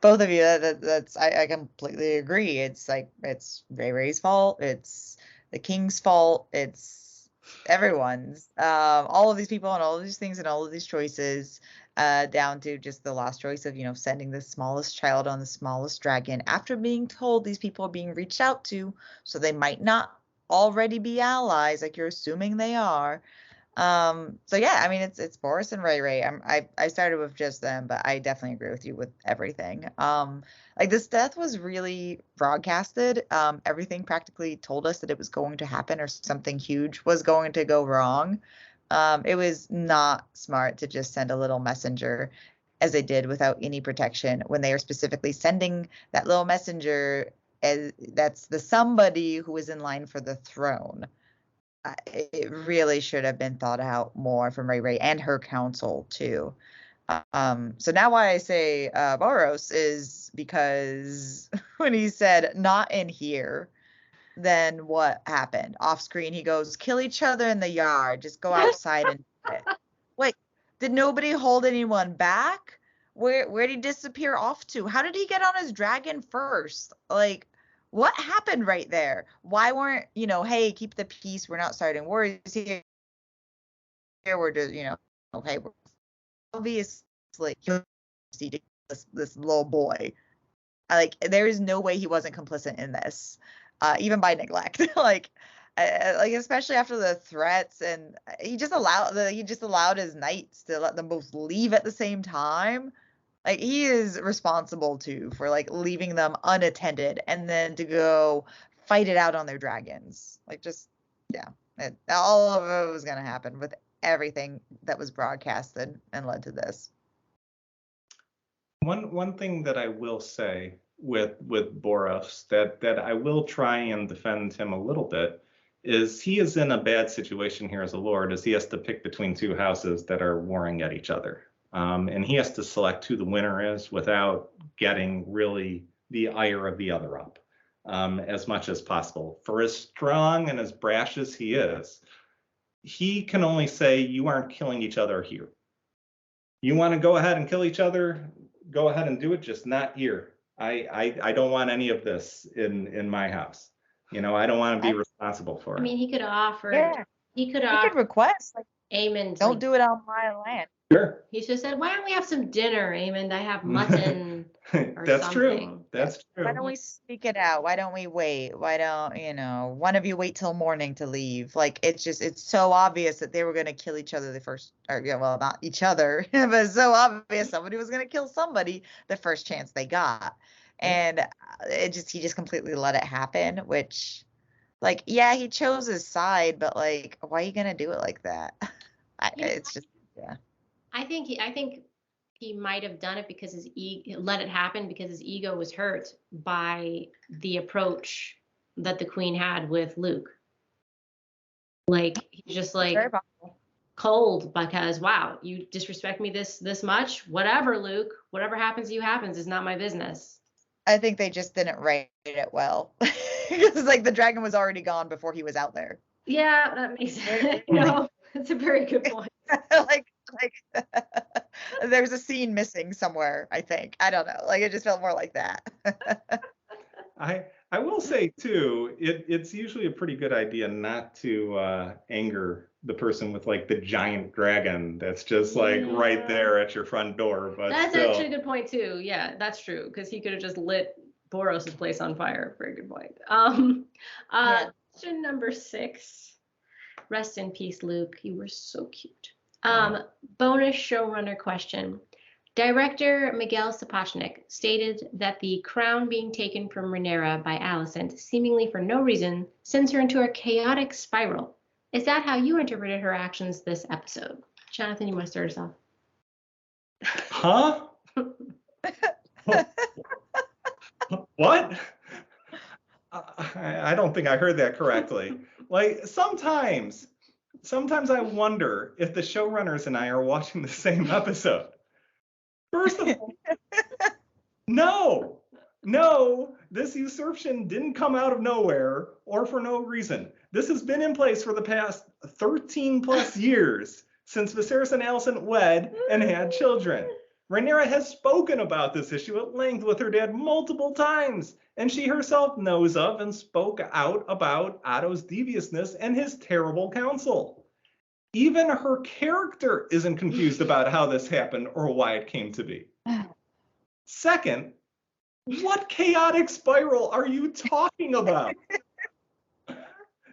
both of you. That's I completely agree. It's like it's Ray's fault. It's the king's fault. It's everyone's. All of these people and all of these things and all of these choices, down to just the last choice of sending the smallest child on the smallest dragon after being told these people are being reached out to, so they might not already be allies like you're assuming they are. So yeah, I mean it's Boris and Ray. I started with just them, but I definitely agree with you with everything. Like this death was really broadcasted. Everything practically told us that it was going to happen or something huge was going to go wrong. It was not smart to just send a little messenger as they did without any protection when they are specifically sending that little messenger as that's the somebody who is in line for the throne. It really should have been thought out more from Ray and her council too. So now why I say Boros is because when he said not in here, then what happened? Off screen, he goes, kill each other in the yard, just go outside and do it. Wait, did nobody hold anyone back? Where did he disappear off to? How did he get on his dragon first? Like, what happened right there? Why weren't, hey, keep the peace. We're not starting wars here. We're just, okay, we're obviously this little boy. Like, there is no way he wasn't complicit in this, even by neglect. like especially after the threats, and he just allowed his knights to let them both leave at the same time. Like, he is responsible too for like leaving them unattended and then to go fight it out on their dragons. Like, just all of it was gonna happen with everything that was broadcasted and led to this. One thing that I will say with Boros that I will try and defend him a little bit is he is in a bad situation here as a lord, as he has to pick between two houses that are warring at each other. And he has to select who the winner is without getting really the ire of the other up as much as possible. For as strong and as brash as he is, he can only say, you aren't killing each other here. You want to go ahead and kill each other, go ahead and do it, just not here. I don't want any of this in my house. I don't want to be responsible for it. I mean, he could offer. Yeah. He could request, like, Aemond. Don't do it on my land. Sure. He should have said, why don't we have some dinner, Aemond? I have mutton or That's something. True. That's true. Why don't we speak it out? Why don't we wait? Why don't, one of you wait till morning to leave? Like, it's so obvious that they were going to kill each other the first, or, well, not each other, but it's so obvious somebody was going to kill somebody the first chance they got. And he just completely let it happen, which, like, yeah, he chose his side, but, like, why are you going to do it like that? It's just, yeah. I think he might have done it because let it happen because his ego was hurt by the approach that the queen had with Luke. Like, he's just like cold because, wow, you disrespect me this much? Whatever, Luke. Whatever happens to you happens. It's not my business. I think they just didn't write it well. Because like the dragon was already gone before he was out there. Yeah, that makes sense. No, that's a very good point. like there's a scene missing somewhere, I think. I don't know. Like it just felt more like that. I will say too, it's usually a pretty good idea not to anger the person with like the giant dragon that's just like right there at your front door. But that's actually a good point too. Yeah, that's true, because he could have just lit Boros' place on fire. Very good point. Question number 6. Rest in peace, Luke. You were so cute. Bonus showrunner question. Director Miguel Sapochnik stated that the crown being taken from Rhaenyra by Alicent, seemingly for no reason, sends her into a chaotic spiral. Is that how you interpreted her actions this episode? Jonathan, you want to start us off? Huh? What? I don't think I heard that correctly. Like, sometimes I wonder if the showrunners and I are watching the same episode. First of all, no, this usurpation didn't come out of nowhere or for no reason. This has been in place for the past 13 plus years since Viserys and Alicent wed and had children. Rhaenyra has spoken about this issue at length with her dad multiple times, and she herself knows of and spoke out about Otto's deviousness and his terrible counsel. Even her character isn't confused about how this happened or why it came to be. Second, what chaotic spiral are you talking about?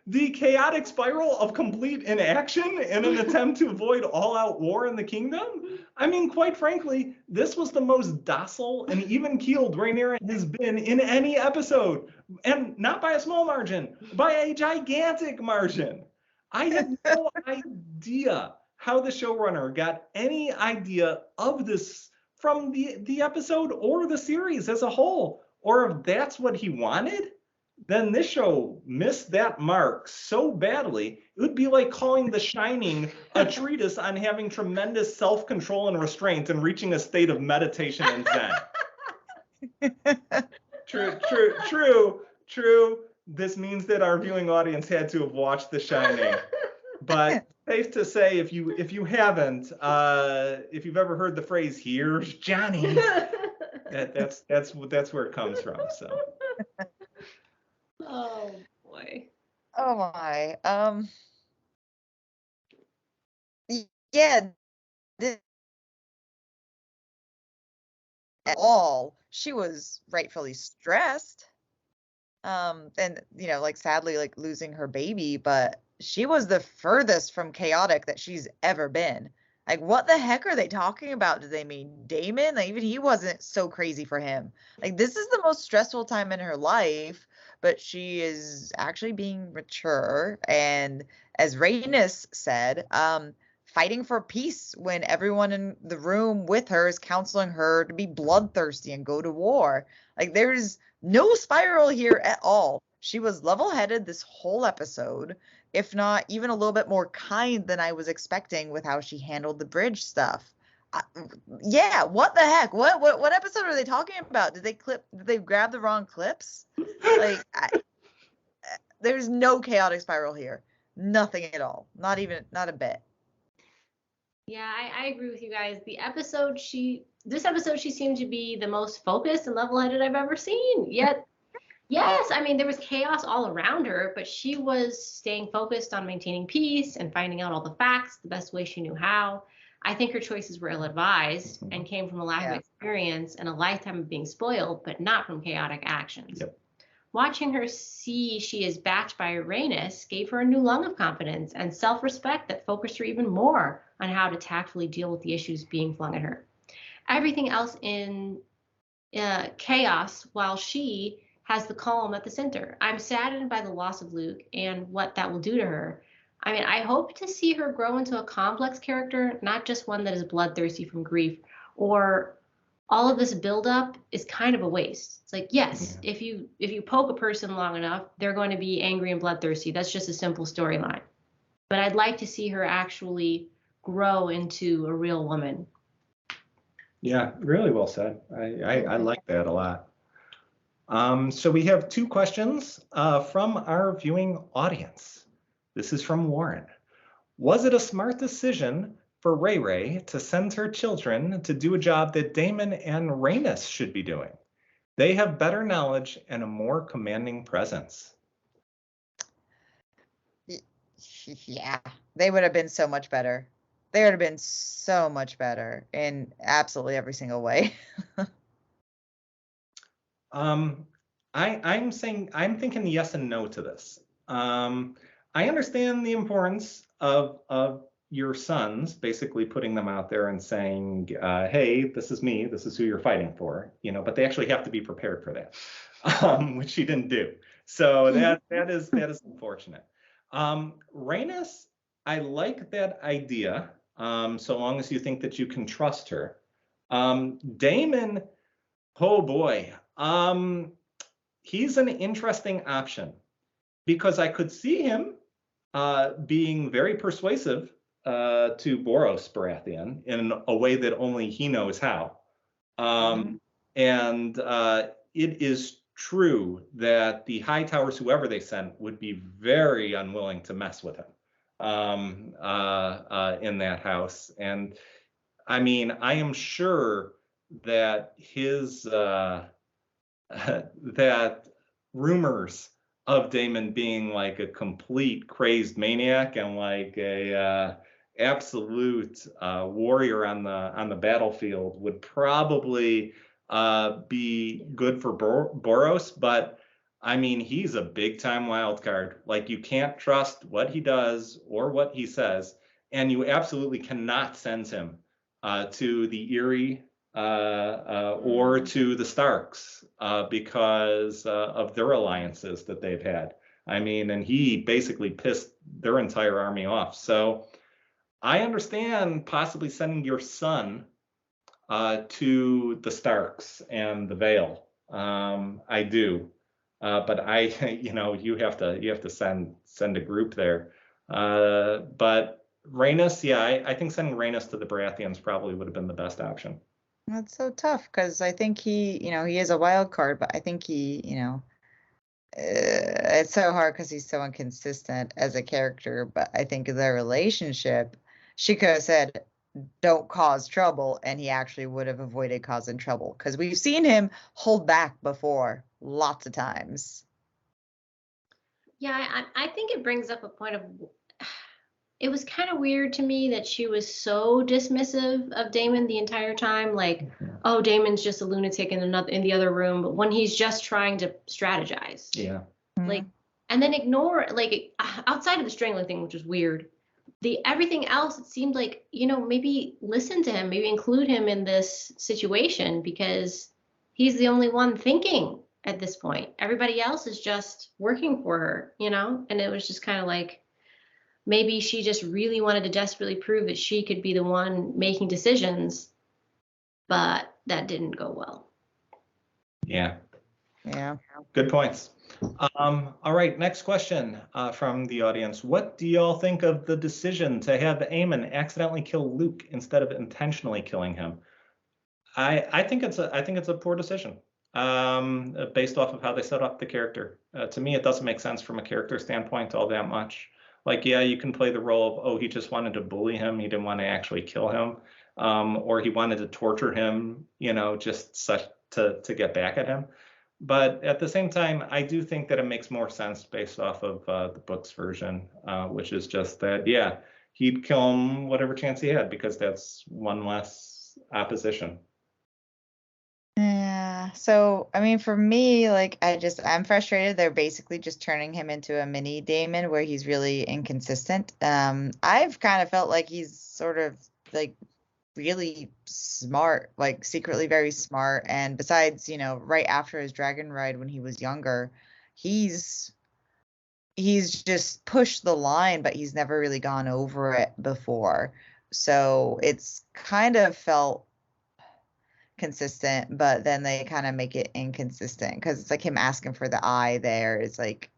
The chaotic spiral of complete inaction in an attempt to avoid all-out war in the kingdom? I mean, quite frankly, this was the most docile and even-keeled Rhaenyra has been in any episode. And not by a small margin, by a gigantic margin. I had no idea how the showrunner got any idea of this from the episode or the series as a whole. Or if that's what he wanted, then this show missed that mark so badly. It would be like calling The Shining a treatise on having tremendous self-control and restraint and reaching a state of meditation and zen. True. This means that our viewing audience had to have watched The Shining. But safe to say, if you haven't, if you've ever heard the phrase "Here's Johnny," that's where it comes from. So. Oh boy. Oh my. Yeah. At all, she was rightfully stressed. And like sadly, like losing her baby, but she was the furthest from chaotic that she's ever been. Like, what the heck are they talking about? Do they mean Daemon? Like, even he wasn't so crazy for him. Like, this is the most stressful time in her life, but she is actually being mature. And as Rhaenys said, fighting for peace when everyone in the room with her is counseling her to be bloodthirsty and go to war. Like, there's no spiral here at all. She was level-headed this whole episode, if not even a little bit more kind than I was expecting with how she handled the bridge stuff. Yeah, what the heck? What episode are they talking about? Did they grab the wrong clips? Like, there's no chaotic spiral here. Nothing at all. Not a bit. Yeah, I agree with you guys. This episode, she seemed to be the most focused and level-headed I've ever seen. Yet, yes, I mean, there was chaos all around her, but she was staying focused on maintaining peace and finding out all the facts the best way she knew how. I think her choices were ill-advised and came from a lack of experience and a lifetime of being spoiled, but not from chaotic actions. Yep. Watching her see she is backed by Rhaenys gave her a new lung of confidence and self-respect that focused her even more on how to tactfully deal with the issues being flung at her. Everything else in chaos, while she has the calm at the center. I'm saddened by the loss of Luke and what that will do to her. I mean, I hope to see her grow into a complex character, not just one that is bloodthirsty from grief or all of this buildup is kind of a waste. It's like, yes, if you poke a person long enough, they're going to be angry and bloodthirsty. That's just a simple storyline. But I'd like to see her actually grow into a real woman. Yeah, really well said. I like that a lot. So we have 2 questions from our viewing audience. This is from Warren. Was it a smart decision for Ray Ray to send her children to do a job that Damon and Rhaenys should be doing? They have better knowledge and a more commanding presence. Yeah, they would have been so much better. They would have been so much better in absolutely every single way. I'm thinking yes and no to this. I understand the importance of your sons basically putting them out there and saying, hey, this is me, this is who you're fighting for, but they actually have to be prepared for that, which she didn't do. So that is unfortunate. Rhaenys, I like that idea, so long as you think that you can trust her. Damon, oh boy, he's an interesting option because I could see him being very persuasive to Boros Baratheon in a way that only he knows how. And it is true that the High Towers, whoever they sent, would be very unwilling to mess with him in that house. And I mean, I am sure that his that rumors of Damon being like a complete crazed maniac and like a absolute warrior on the battlefield would probably be good for Boros, but I mean, he's a big time wild card. Like, you can't trust what he does or what he says, and you absolutely cannot send him to the Eyrie or to the Starks because of their alliances that they've had. I mean, and he basically pissed their entire army off. So I understand possibly sending your son to the Starks and the Vale. I do, but you have to send a group there. But Rhaenys, yeah, I think sending Rhaenys to the Baratheons probably would have been the best option. That's so tough because I think he is a wild card, but I think it's so hard because he's so inconsistent as a character. But I think their relationship, she could have said, don't cause trouble, and he actually would have avoided causing trouble because we've seen him hold back before lots of times. Yeah, I think it brings up a point of, it was kind of weird to me that she was so dismissive of Damon the entire time. Like, oh, Damon's just a lunatic in the other room, but when he's just trying to strategize. Yeah. Like, and then ignore, like, outside of the strangling thing, which was weird, everything else, it seemed like, maybe listen to him, maybe include him in this situation because he's the only one thinking at this point. Everybody else is just working for her, and it was just kind of like, maybe she just really wanted to desperately prove that she could be the one making decisions, but that didn't go well. Yeah. Yeah. Good points. All right, next question from the audience. What do y'all think of the decision to have Aemon accidentally kill Luke instead of intentionally killing him? I think it's a poor decision based off of how they set up the character. To me, it doesn't make sense from a character standpoint all that much. Like, yeah, you can play the role of, oh, he just wanted to bully him. He didn't want to actually kill him. Or he wanted to torture him, just such to get back at him. But at the same time, I do think that it makes more sense based off of the book's version, which is just that, yeah, he'd kill him whatever chance he had because that's one less opposition. Yeah. So, I mean, for me, like, I'm frustrated. They're basically just turning him into a mini Damon where he's really inconsistent. I've kind of felt like he's sort of like really smart, like secretly very smart. And besides, right after his dragon ride when he was younger, he's just pushed the line, but he's never really gone over it before. So it's kind of felt consistent, but then they kind of make it inconsistent because it's like him asking for the eye there. It's like,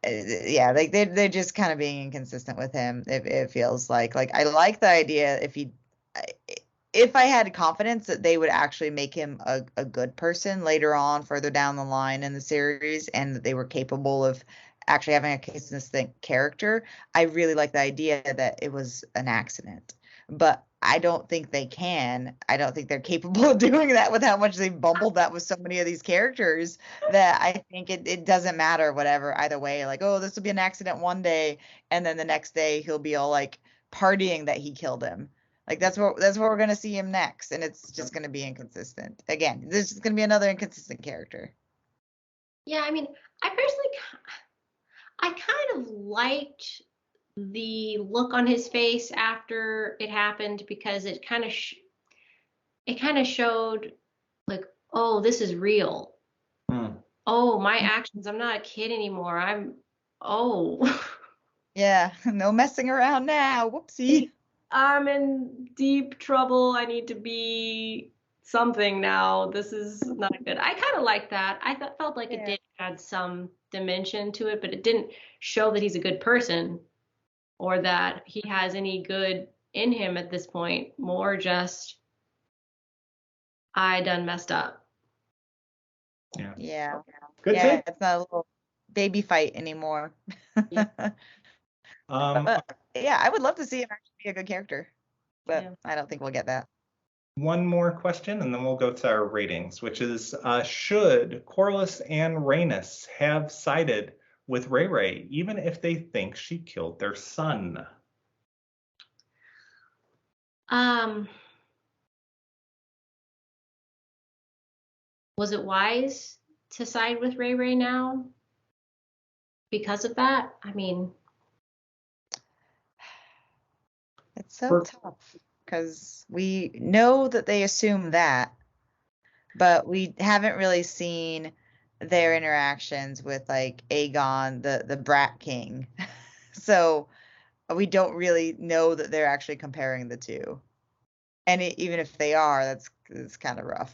yeah, like they're just kind of being inconsistent with him. It feels like I like the idea if I had confidence that they would actually make him a good person later on, further down the line in the series, and that they were capable of actually having a consistent character. I really like the idea that it was an accident, but I don't think they can. I don't think they're capable of doing that with how much they've bumbled that with so many of these characters, that I think it doesn't matter whatever either way. Like, oh, this will be an accident one day, and then the next day he'll be all like partying that he killed him. Like that's where we're gonna see him next, and it's just gonna be inconsistent. Again, this is gonna be another inconsistent character. Yeah, I mean, I kind of liked the look on his face after it happened, because it kind of showed like, oh, this is real. Oh, my actions, I'm not a kid anymore. Yeah, no messing around now. Whoopsie. I'm in deep trouble. I need to be something now. This is not good. I kind of like that. Felt like it did add some dimension to it, but it didn't show that he's a good person or that he has any good in him at this point. More just, I done messed up. Yeah. Good yeah, take. it's not a little baby fight anymore. Yeah. But yeah, I would love to see him actually be a good character, but Yeah. I don't think we'll get that. One more question, and then we'll go to our ratings, which is, should Corlys and Rhaenys have sided with Ray Ray, even if they think she killed their son? Was it wise to side with Ray Ray now because of that? I mean, It's so tough because we know that they assume that, but we haven't really seen their interactions with like Aegon, the Brat King. So we don't really know that they're actually comparing the two. And even if they are, it's kind of rough.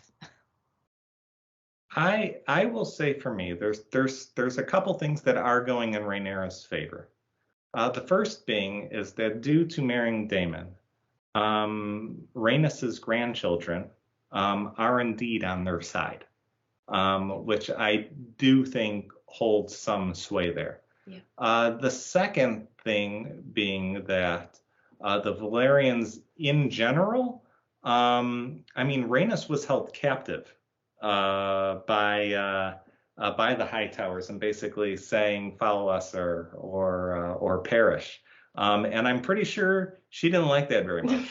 I will say for me, there's a couple things that are going in Rhaenyra's favor. The first being is that due to marrying Daemon, Rhaenys's grandchildren are indeed on their side, which I do think holds some sway there. Yeah. The second thing being that the Valyrians in general, I mean, Rhaenys was held captive by the High Towers and basically saying, "Follow us or perish." And I'm pretty sure she didn't like that very much.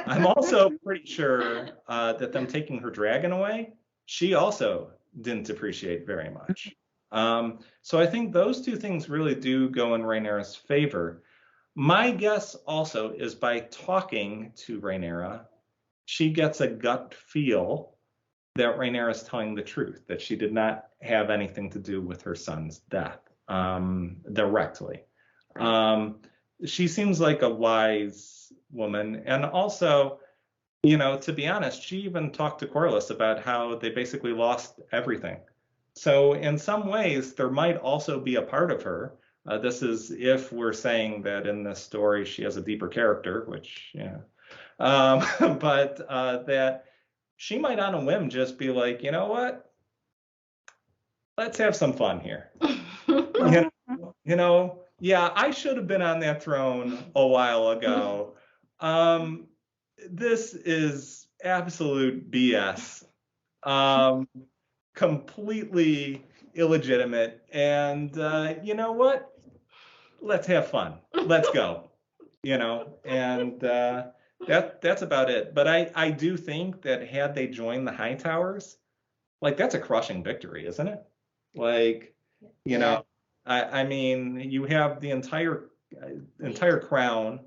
I'm also pretty sure that them taking her dragon away, she also didn't appreciate very much. So I think those two things really do go in Rhaenyra's favor. My guess also is by talking to Rhaenyra, she gets a gut feel that Rhaenyra is telling the truth, that she did not have anything to do with her son's death directly. She seems like a wise woman. And also, you know, to be honest, she even talked to Corlys about how they basically lost everything. So in some ways, there might also be a part of her. This is if we're saying that in this story she has a deeper character, which, yeah. But that she might on a whim just be like, you know what? Let's have some fun here. you know, yeah, I should have been on that throne a while ago. This is absolute BS. Completely illegitimate. And you know what? Let's have fun. Let's go. You know, and that's about it. But I do think that had they joined the High Towers, like that's a crushing victory, isn't it? Like, you know, I mean, you have the entire crown,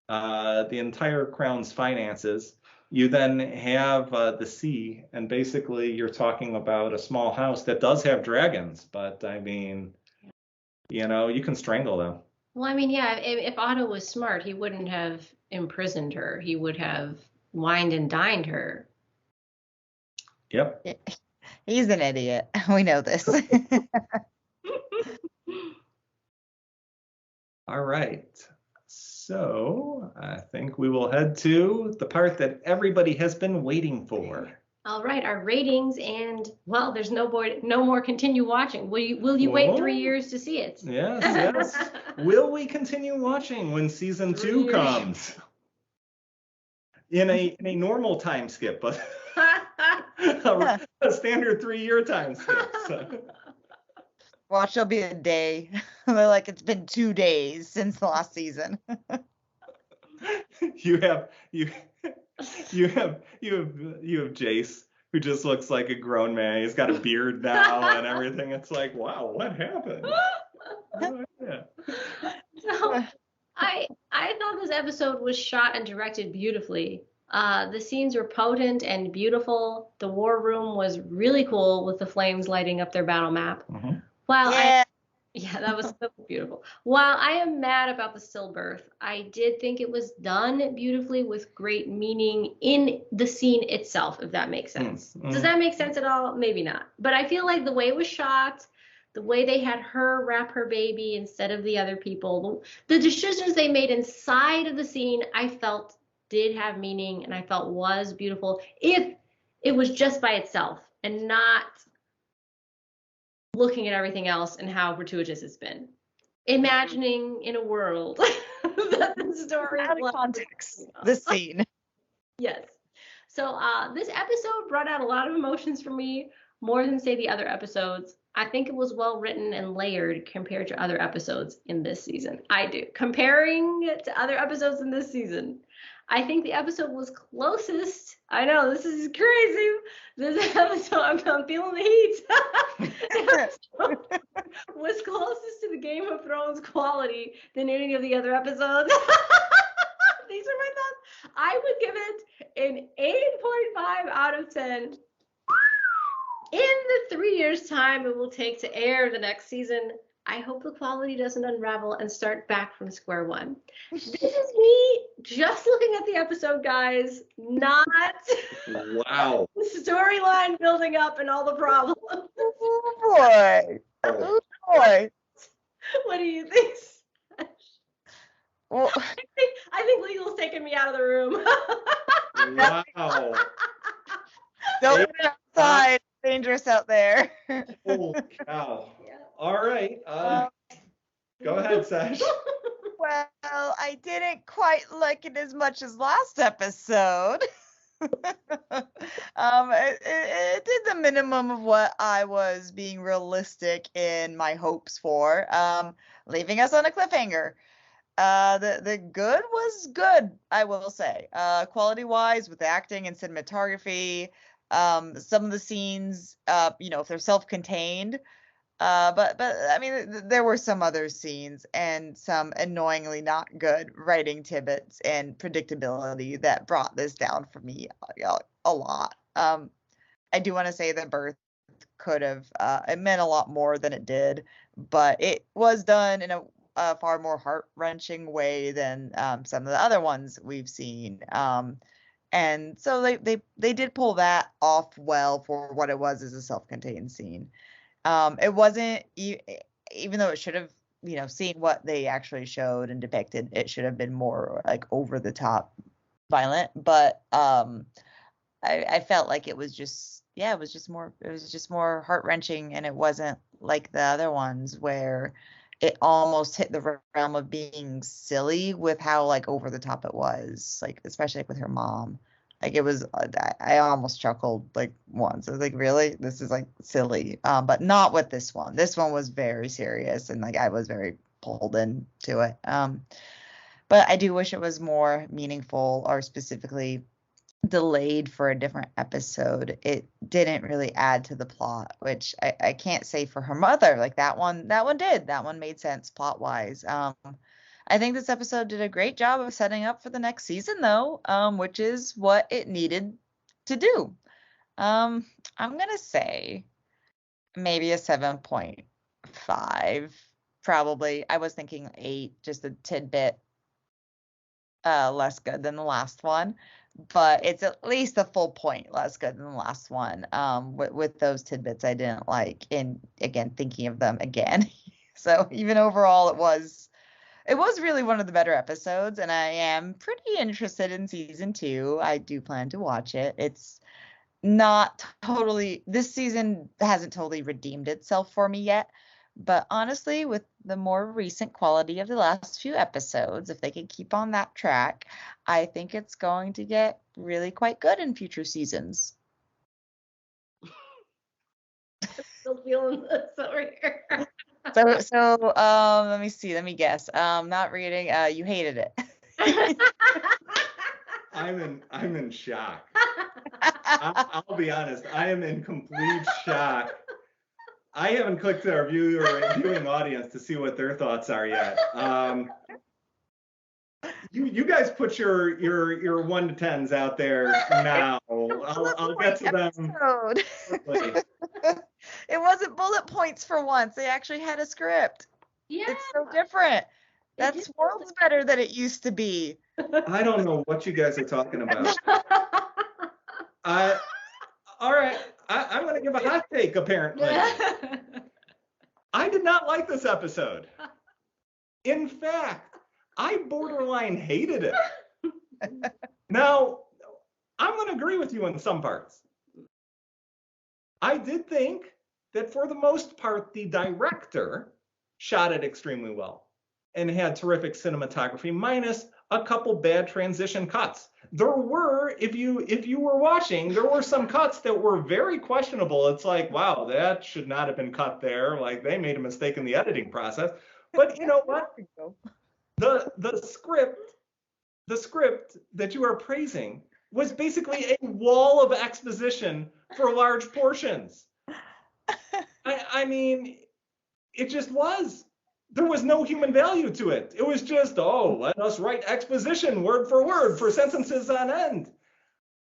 the entire crown's finances. You then have the sea, and basically you're talking about a small house that does have dragons, but I mean, you know, you can strangle them. Well, I mean, yeah, if Otto was smart, he wouldn't have imprisoned her. He would have wined and dined her. Yep. He's an idiot. We know this. All right. So I think we will head to the part that everybody has been waiting for. All right, our ratings, and well, there's no more continue watching. Will you wait 3 years to see it? Yes. Will we continue watching when season 2 comes? In a normal time skip, but a standard 3-year time skip. So. Watch, it'll be a day. Like it's been 2 days since the last season. You have Jace, who just looks like a grown man. He's got a beard now and everything. It's like, wow, what happened? Yeah. So I thought this episode was shot and directed beautifully. The scenes were potent and beautiful. The war room was really cool with the flames lighting up their battle map. Mm-hmm. That was so beautiful. While I am mad about the stillbirth, I did think it was done beautifully with great meaning in the scene itself, if that makes sense. Does that make sense at all? Maybe not. But I feel like the way it was shot, the way they had her wrap her baby instead of the other people, the decisions they made inside of the scene, I felt did have meaning and I felt was beautiful if it was just by itself and not looking at everything else and how gratuitous it's been. Imagining in a world that the story out of context, the scene. Yes. So this episode brought out a lot of emotions for me, more than, say, the other episodes. I think it was well written and layered compared to other episodes in this season. I do. Comparing it to other episodes in this season, I think the episode was closest. I know, this is crazy. This episode, I'm feeling the heat. Was closest to the Game of Thrones quality than any of the other episodes. These are my thoughts. I would give it an 8.5 out of 10. In the 3 years' time it will take to air the next season, I hope the quality doesn't unravel and start back from square one. This is me just looking at the episode, guys, not wow. the storyline building up and all the problems. Oh boy. Oh boy. What do you think? Well, I think legal's taking me out of the room. Wow. Don't go outside. It's dangerous out there. Holy cow. Yeah. All right. Go ahead, Sesh. Well, I didn't quite like it as much as last episode. It did the minimum of what I was being realistic in my hopes for, leaving us on a cliffhanger. The good was good, I will say. Quality wise, with the acting and cinematography, some of the scenes, if they're self-contained. But I mean, there were some other scenes and some annoyingly not good writing tidbits and predictability that brought this down for me a lot. I do want to say that birth could have it meant a lot more than it did, but it was done in a far more heart-wrenching way than some of the other ones we've seen. And so they did pull that off well for what it was as a self-contained scene. It wasn't, even though it should have, seen what they actually showed and depicted, it should have been more like over the top violent. But I felt like it was just more heart wrenching, and it wasn't like the other ones where it almost hit the realm of being silly with how like over the top it was, like especially like with her mom. Like it was, I almost chuckled like once. I was like, really? This is like silly. But not with this one. This one was very serious, and like I was very pulled into it. But I do wish it was more meaningful, or specifically delayed for a different episode. It didn't really add to the plot, which I can't say for her mother. Like that one did. That one made sense plot wise. I think this episode did a great job of setting up for the next season, though, which is what it needed to do. I'm going to say maybe a 7.5, probably. I was thinking 8, just a tidbit less good than the last one. but it's at least a full point less good than the last one. With those tidbits I didn't like, and again, thinking of them again. So even overall, it was really one of the better episodes, and I am pretty interested in season 2. I do plan to watch it. It's not totally, this season hasn't totally redeemed itself for me yet, but honestly, with the more recent quality of the last few episodes, if they can keep on that track, I think it's going to get really quite good in future seasons. Still feeling this over here. So let me see, let me guess. Not reading, you hated it. I'm in shock. I'll be honest, I am in complete shock. I haven't clicked our viewing audience to see what their thoughts are yet. You guys put your 1 to 10s out there now. I'll get to them. It wasn't bullet points for once. They actually had a script. Yeah. It's so different. That's worlds better than it used to be. I don't know what you guys are talking about. All right, I'm going to give a hot take, apparently. I did not like this episode. In fact, I borderline hated it. Now, I'm going to agree with you in some parts. I did think that for the most part, the director shot it extremely well and had terrific cinematography, minus a couple bad transition cuts. There were, if you were watching, there were some cuts that were very questionable. It's like, wow, that should not have been cut there. Like, they made a mistake in the editing process. But you know what? The script that you are praising was basically a wall of exposition for large portions. I mean, it just was. There was no human value to it. It was just, oh, let us write exposition word for word for sentences on end.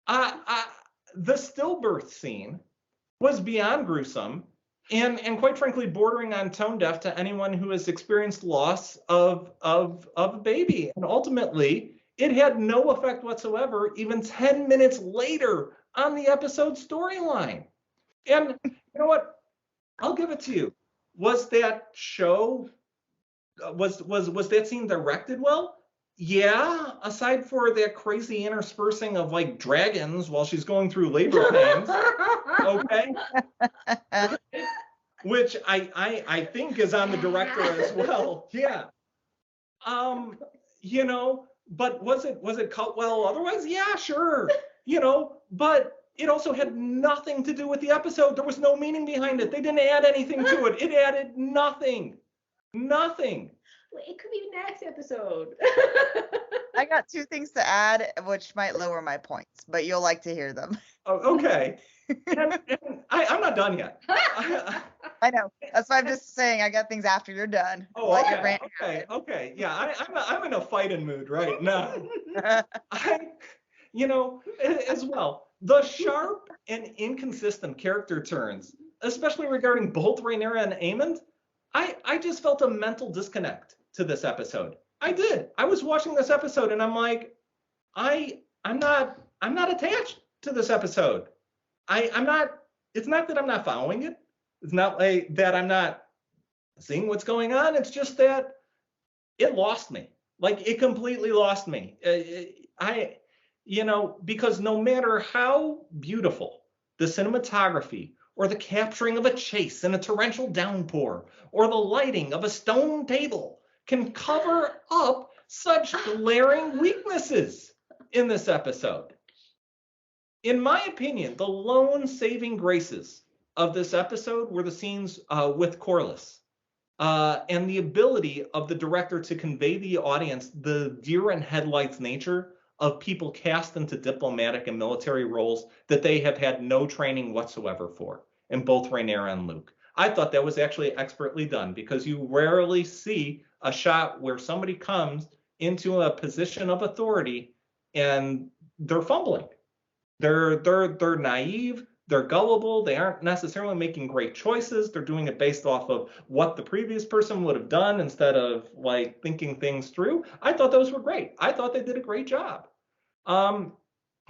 The stillbirth scene was beyond gruesome and quite frankly, bordering on tone deaf to anyone who has experienced loss of a baby. And ultimately, it had no effect whatsoever, even 10 minutes later on the episode storyline. And you know what? I'll give it to you. Was that show, was that scene directed well? Yeah, aside for that crazy interspersing of like dragons while she's going through labor pains. Okay. Which I think is on the director as well. Yeah. You know, but was it cut well otherwise? Yeah, sure. You know, but it also had nothing to do with the episode. There was no meaning behind it. They didn't add anything to it. It added nothing. Nothing. It could be next episode. I got 2 things to add, which might lower my points, but you'll like to hear them. Oh, okay. And I'm not done yet. I know. That's why I'm just saying I got things after you're done. Oh, okay. Okay. Yeah, I'm in a fighting mood right now. You know, as well, the sharp and inconsistent character turns, especially regarding both Rhaenyra and Aemond, I just felt a mental disconnect to this episode. I did. I was watching this episode and I'm like, I'm not attached to this episode. I'm not, it's not that I'm not following it. It's not like that I'm not seeing what's going on. It's just that it lost me. Like, it completely lost me. You know, because no matter how beautiful the cinematography or the capturing of a chase in a torrential downpour or the lighting of a stone table can cover up such glaring weaknesses in this episode. In my opinion, the lone saving graces of this episode were the scenes with Corlys and the ability of the director to convey the audience the deer in headlights nature of people cast into diplomatic and military roles that they have had no training whatsoever for, in both Rhaenyra and Luke. I thought that was actually expertly done because you rarely see a shot where somebody comes into a position of authority and they're fumbling. They're naive, they're gullible, they aren't necessarily making great choices. They're doing it based off of what the previous person would have done instead of like thinking things through. I thought those were great. I thought they did a great job.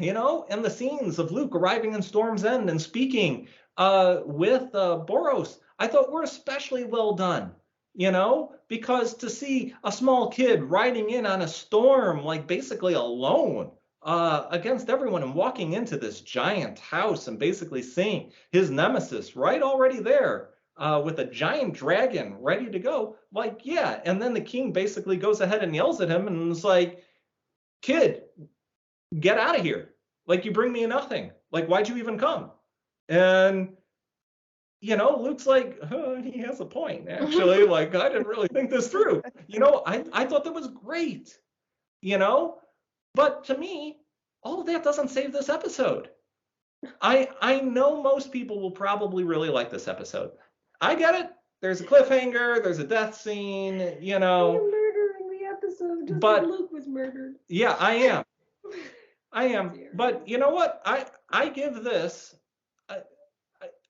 and the scenes of Luke arriving in Storm's End and speaking with Boros, I thought were especially well done. Because to see a small kid riding in on a storm, like basically alone against everyone, and walking into this giant house and basically seeing his nemesis right already there with a giant dragon ready to go, like, yeah. And then the king basically goes ahead and yells at him and is like, kid, get out of here. Like, you bring me nothing. Like, why'd you even come? And Luke's like, he has a point, actually. Like, I didn't really think this through. I thought that was great, But to me, all of that doesn't save this episode. I know most people will probably really like this episode. I get it. There's a cliffhanger. There's a death scene, You're murdering the episode just like Luke was murdered. Yeah, I am. But you know what? I give this...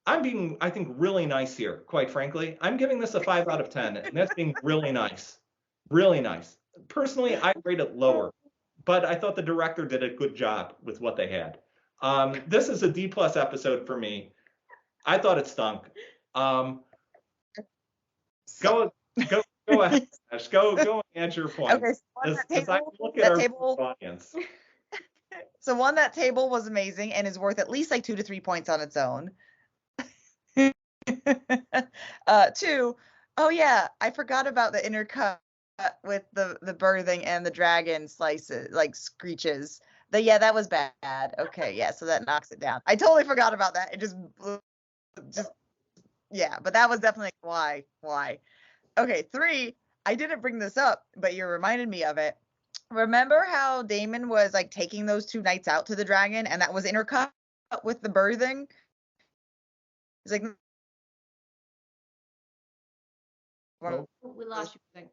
I'm being, I think, really nice here, quite frankly. I'm giving this a 5 out of 10, and that's being really nice. Really nice. Personally, I rate it lower, but I thought the director did a good job with what they had. This is a D+ episode for me. I thought it stunk. Go ahead, Sesh. Go and add your point. Okay, so as I look at our audience. So one, that table was amazing and is worth at least like 2 to 3 points on its own. 2, oh yeah, I forgot about the intercut with the birthing and the dragon slices, like screeches. That was bad. Okay, yeah, so that knocks it down. I totally forgot about that. It just yeah, but that was definitely why. Okay, 3, I didn't bring this up, but you reminded me of it. Remember how Damon was like taking those 2 knights out to the dragon, and that was intercut with the birthing? It's like, we lost you.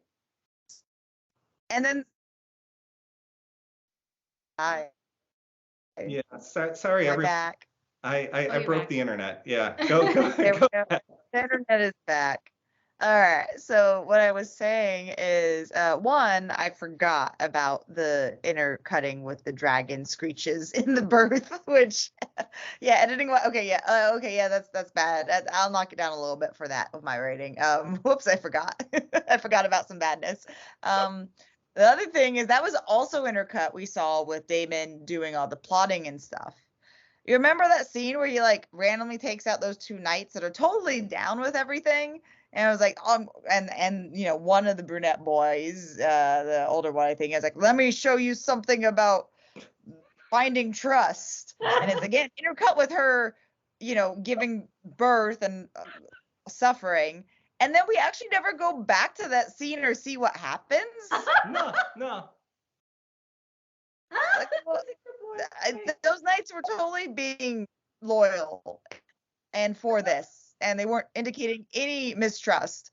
And then yeah, sorry, everyone. Back. I broke the internet. Yeah, go. There we go. The internet is back. All right. So what I was saying is, 1, I forgot about the intercutting with the dragon screeches in the birth, which, yeah, editing. Okay, yeah, that's bad. I'll knock it down a little bit for that with my rating. Whoops, I forgot. I forgot about some badness. The other thing is that was also intercut we saw with Damon doing all the plotting and stuff. You remember that scene where he like randomly takes out those 2 knights that are totally down with everything? And I was like, and one of the brunette boys, the older one, I think, is like, let me show you something about finding trust. And it's again intercut with her, giving birth and suffering. And then we actually never go back to that scene or see what happens. No. Like, well, those knights were totally being loyal and for this. And they weren't indicating any mistrust.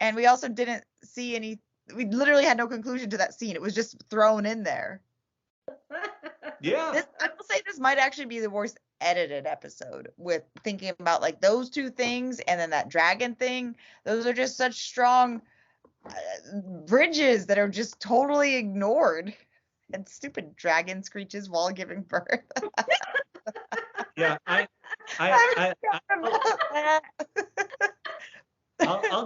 And we also didn't see any, we literally had no conclusion to that scene. It was just thrown in there. Yeah. I will say this might actually be the worst edited episode, with thinking about like those 2 things and then that dragon thing. Those are just such strong bridges that are just totally ignored. And stupid dragon screeches while giving birth. Yeah, I'll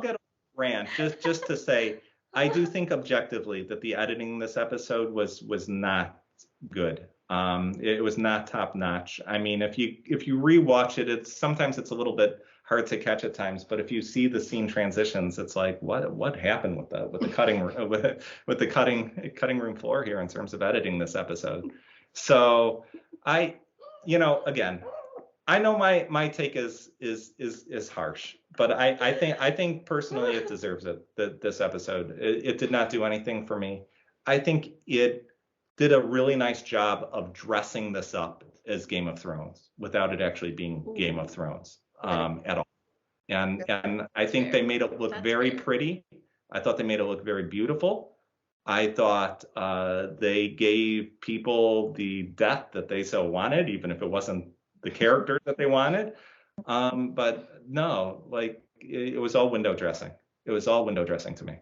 get a rant just to say I do think objectively that the editing in this episode was not good. It was not top notch. I mean, if you rewatch it, sometimes it's a little bit hard to catch at times. But if you see the scene transitions, it's like what happened with the cutting with the cutting room floor here in terms of editing this episode. So again, I know my take is harsh, but I think personally it deserves it. This episode, it did not do anything for me. I think it did a really nice job of dressing this up as Game of Thrones without it actually being Game of Thrones at all. And I think they made it look very pretty. I thought they made it look very beautiful. I thought they gave people the death that they so wanted, even if it wasn't the character that they wanted. But no, like it was all window dressing. It was all window dressing to me,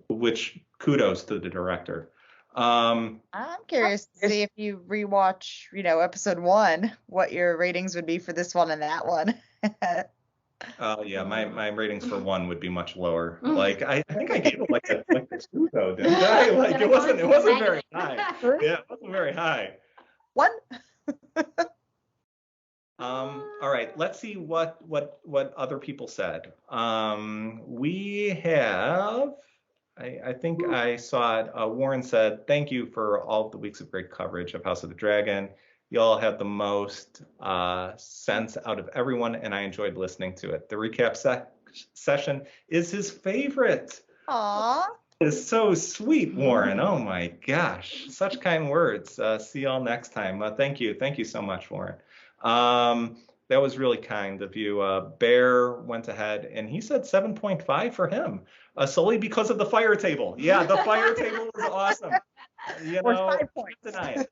which kudos to the director. Um, I'm curious to see if you rewatch, episode 1, what your ratings would be for this one and that one. yeah, my ratings for 1 would be much lower. Like I think I gave it like a 2 though, didn't I? Like it wasn't very high. Yeah, it wasn't very high. 1. All right, let's see what other people said. We have, I think I saw it. Warren said, "Thank you for all of the weeks of great coverage of House of the Dragon. You all had the most sense out of everyone, and I enjoyed listening to it. The recap session is his favorite." Aww. It's so sweet, Warren. Oh my gosh, such kind words. See y'all next time. Thank you so much, Warren. That was really kind of you. Bear went ahead and he said 7.5 for him, solely because of the fire table. Yeah, the fire table was awesome. Or 5 points. Deny it.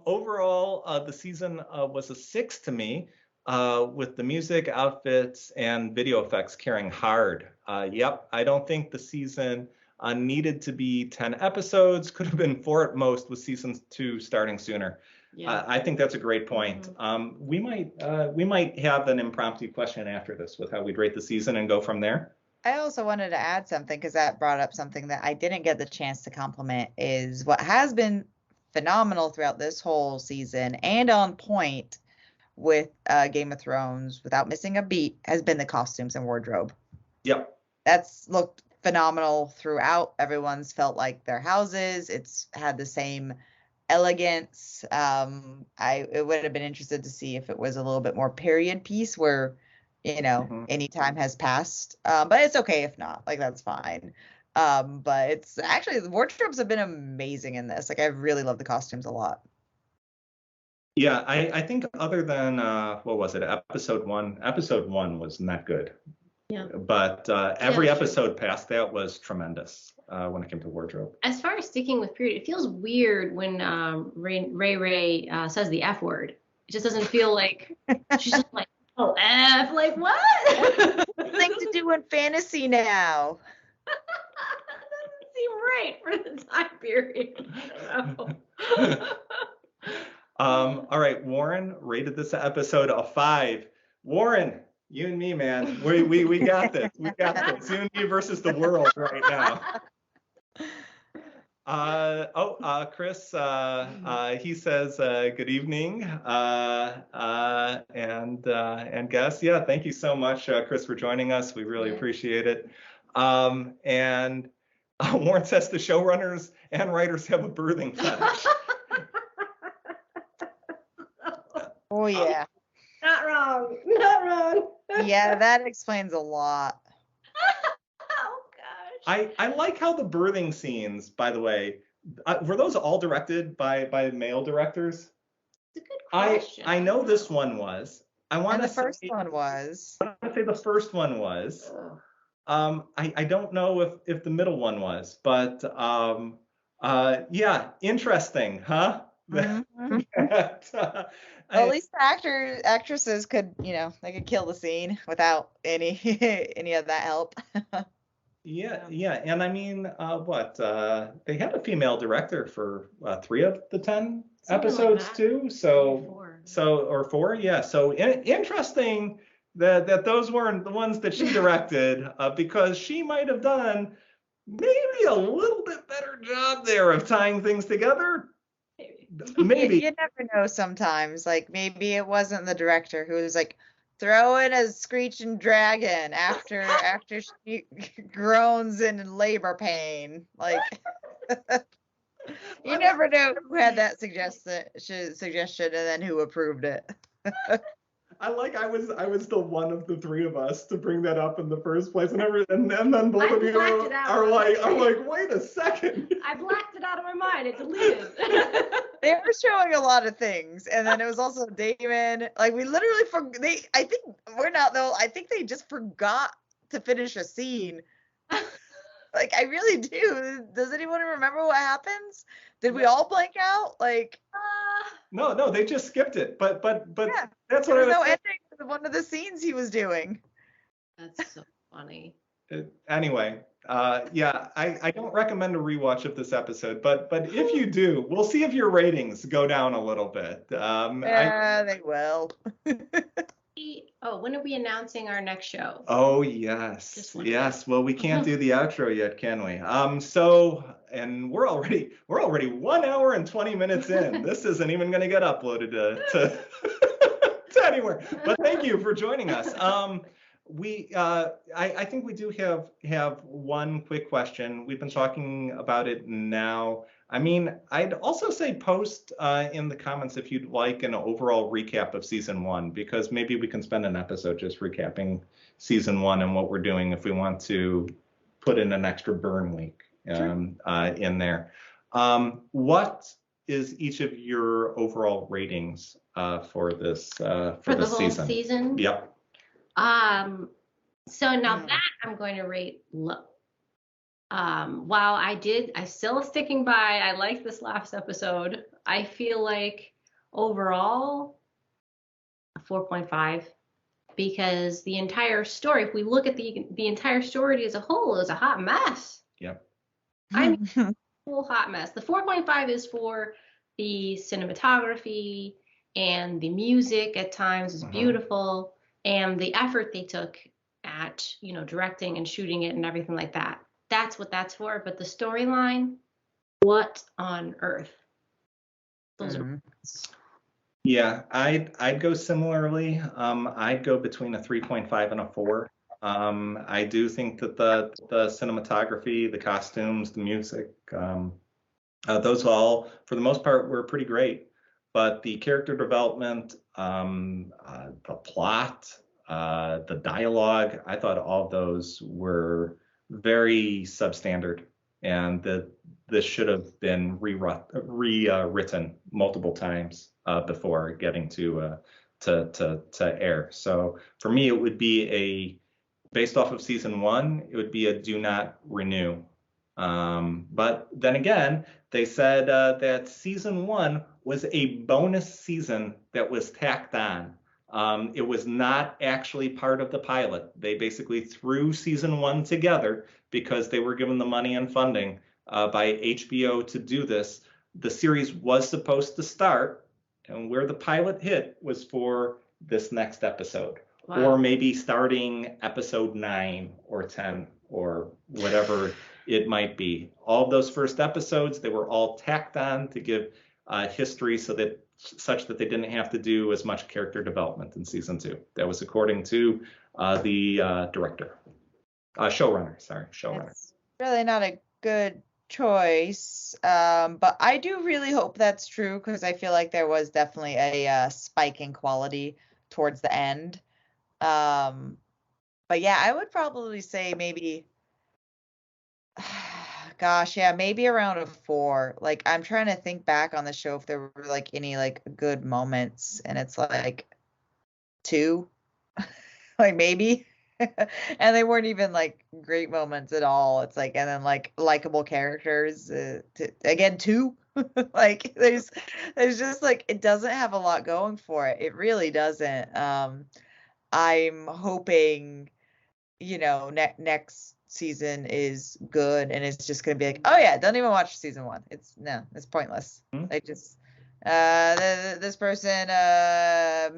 Overall, the season was a 6 to me, with the music, outfits, and video effects carrying hard. Yep, I don't think the season needed to be 10 episodes. Could have been 4 at most, with season 2 starting sooner. Yeah. I think that's a great point. We might have an impromptu question after this with how we'd rate the season and go from there. I also wanted to add something because that brought up something that I didn't get the chance to compliment, is what has been phenomenal throughout this whole season and on point with Game of Thrones without missing a beat has been the costumes and wardrobe. Yep. That's looked phenomenal throughout. Everyone's felt like their houses. It's had the same elegance. It would have been interested to see if it was a little bit more period piece where, any time has passed. But it's okay if not. Like, that's fine. But it's actually, the wardrobes have been amazing in this. Like, I really love the costumes a lot. Yeah, I think other than what was it? Episode 1. Episode 1 was not good. Yeah. But every episode past that was tremendous when it came to wardrobe. As far as sticking with period, it feels weird when Ray says the F word. It just doesn't feel like she's just like, oh, F, like what? Thing to do in fantasy now. That doesn't seem right for the time period. I don't know. All right, Warren rated this episode a 5. Warren, you and me, man, we got this. We got this. You and me versus the world right now. Chris, he says good evening, and guests. Yeah, thank you so much, Chris, for joining us. We really appreciate it. And Warren says the showrunners and writers have a birthing fetish. Oh yeah. Not wrong. Not wrong. Yeah, that explains a lot. Oh gosh. I like how the birthing scenes, by the way, were those all directed by male directors? It's a good question. I know this one was. I want to say the first one was. I don't know if the middle one was, but yeah, interesting, huh? Mm-hmm. Well, at least the actresses could, they could kill the scene without any of that help. Yeah, and I mean, they had a female director for 3 of the 10 episodes like too. So 4, yeah. So interesting that those weren't the ones that she directed, because she might have done maybe a little bit better job there of tying things together. Maybe. You never know sometimes. Like, maybe it wasn't the director who was like, throw in a screeching dragon after she groans in labor pain. Like, you never know who had that suggestion and then who approved it. I was the one of the 3 of us to bring that up in the first place, and then both of you are like, wait a second. I blacked it out of my mind. It deleted. They were showing a lot of things, and then it was also Damon. Like, we literally I think they just forgot to finish a scene. Like, I really do. Does anyone remember what happens? Did we all blank out? Like, no, they just skipped it. But yeah, that's what I was. No ending to one of the scenes he was doing. That's so funny. Anyway, yeah, I don't recommend a rewatch of this episode, but if you do, we'll see if your ratings go down a little bit. Yeah, they will. When are we announcing our next show? Oh, yes. Yes. Well, we can't do the outro yet, can we? And we're already 1 hour and 20 minutes in. This isn't even going to get uploaded to to anywhere. But thank you for joining us. I think we do have one quick question. We've been talking about it now. I mean, I'd also say post in the comments if you'd like an overall recap of season 1, because maybe we can spend an episode just recapping season 1 and what we're doing if we want to put in an extra burn week in there. What is each of your overall ratings for this for the this whole season? Yep. So now that I'm going to rate low. While I still sticking by, I like this last episode. I feel like overall a 4.5, because the entire story, if we look at the entire story as a whole, is a hot mess. Yep. I mean, full hot mess. The 4.5 is for the cinematography and the music at times is beautiful, and the effort they took at, directing and shooting it and everything like that. That's what that's for. But the storyline, what on earth? Those are... Yeah, I'd go similarly. I'd go between a 3.5 and a 4. I do think that the cinematography, the costumes, the music, those all, for the most part, were pretty great. But the character development, the plot, the dialogue, I thought all of those were very substandard, and that this should have been rewritten multiple times before getting to air. So for me, it would be based off of season 1, it would be a do not renew. But then again, they said that season 1 was a bonus season that was tacked on. It was not actually part of the pilot. They basically threw season 1 together because they were given the money and funding by HBO to do this. The series was supposed to start, and where the pilot hit was for this next episode. Wow. Or maybe starting episode 9 or 10 or whatever it might be. All of those first episodes, they were all tacked on to give history such that they didn't have to do as much character development in season 2. That was according to the showrunner. It's really not a good choice, but I do really hope that's true, because I feel like there was definitely a spike in quality towards the end. But yeah, I would probably say maybe, gosh, yeah, maybe around a 4. Like, I'm trying to think back on the show if there were like any like good moments, and it's like 2, like maybe, and they weren't even like great moments at all. It's like, and then like likable characters, again 2. Like there's just like, it doesn't have a lot going for it. It really doesn't. I'm hoping, next season is good, and it's just gonna be like, oh yeah, don't even watch season 1. It's pointless. Like, just this person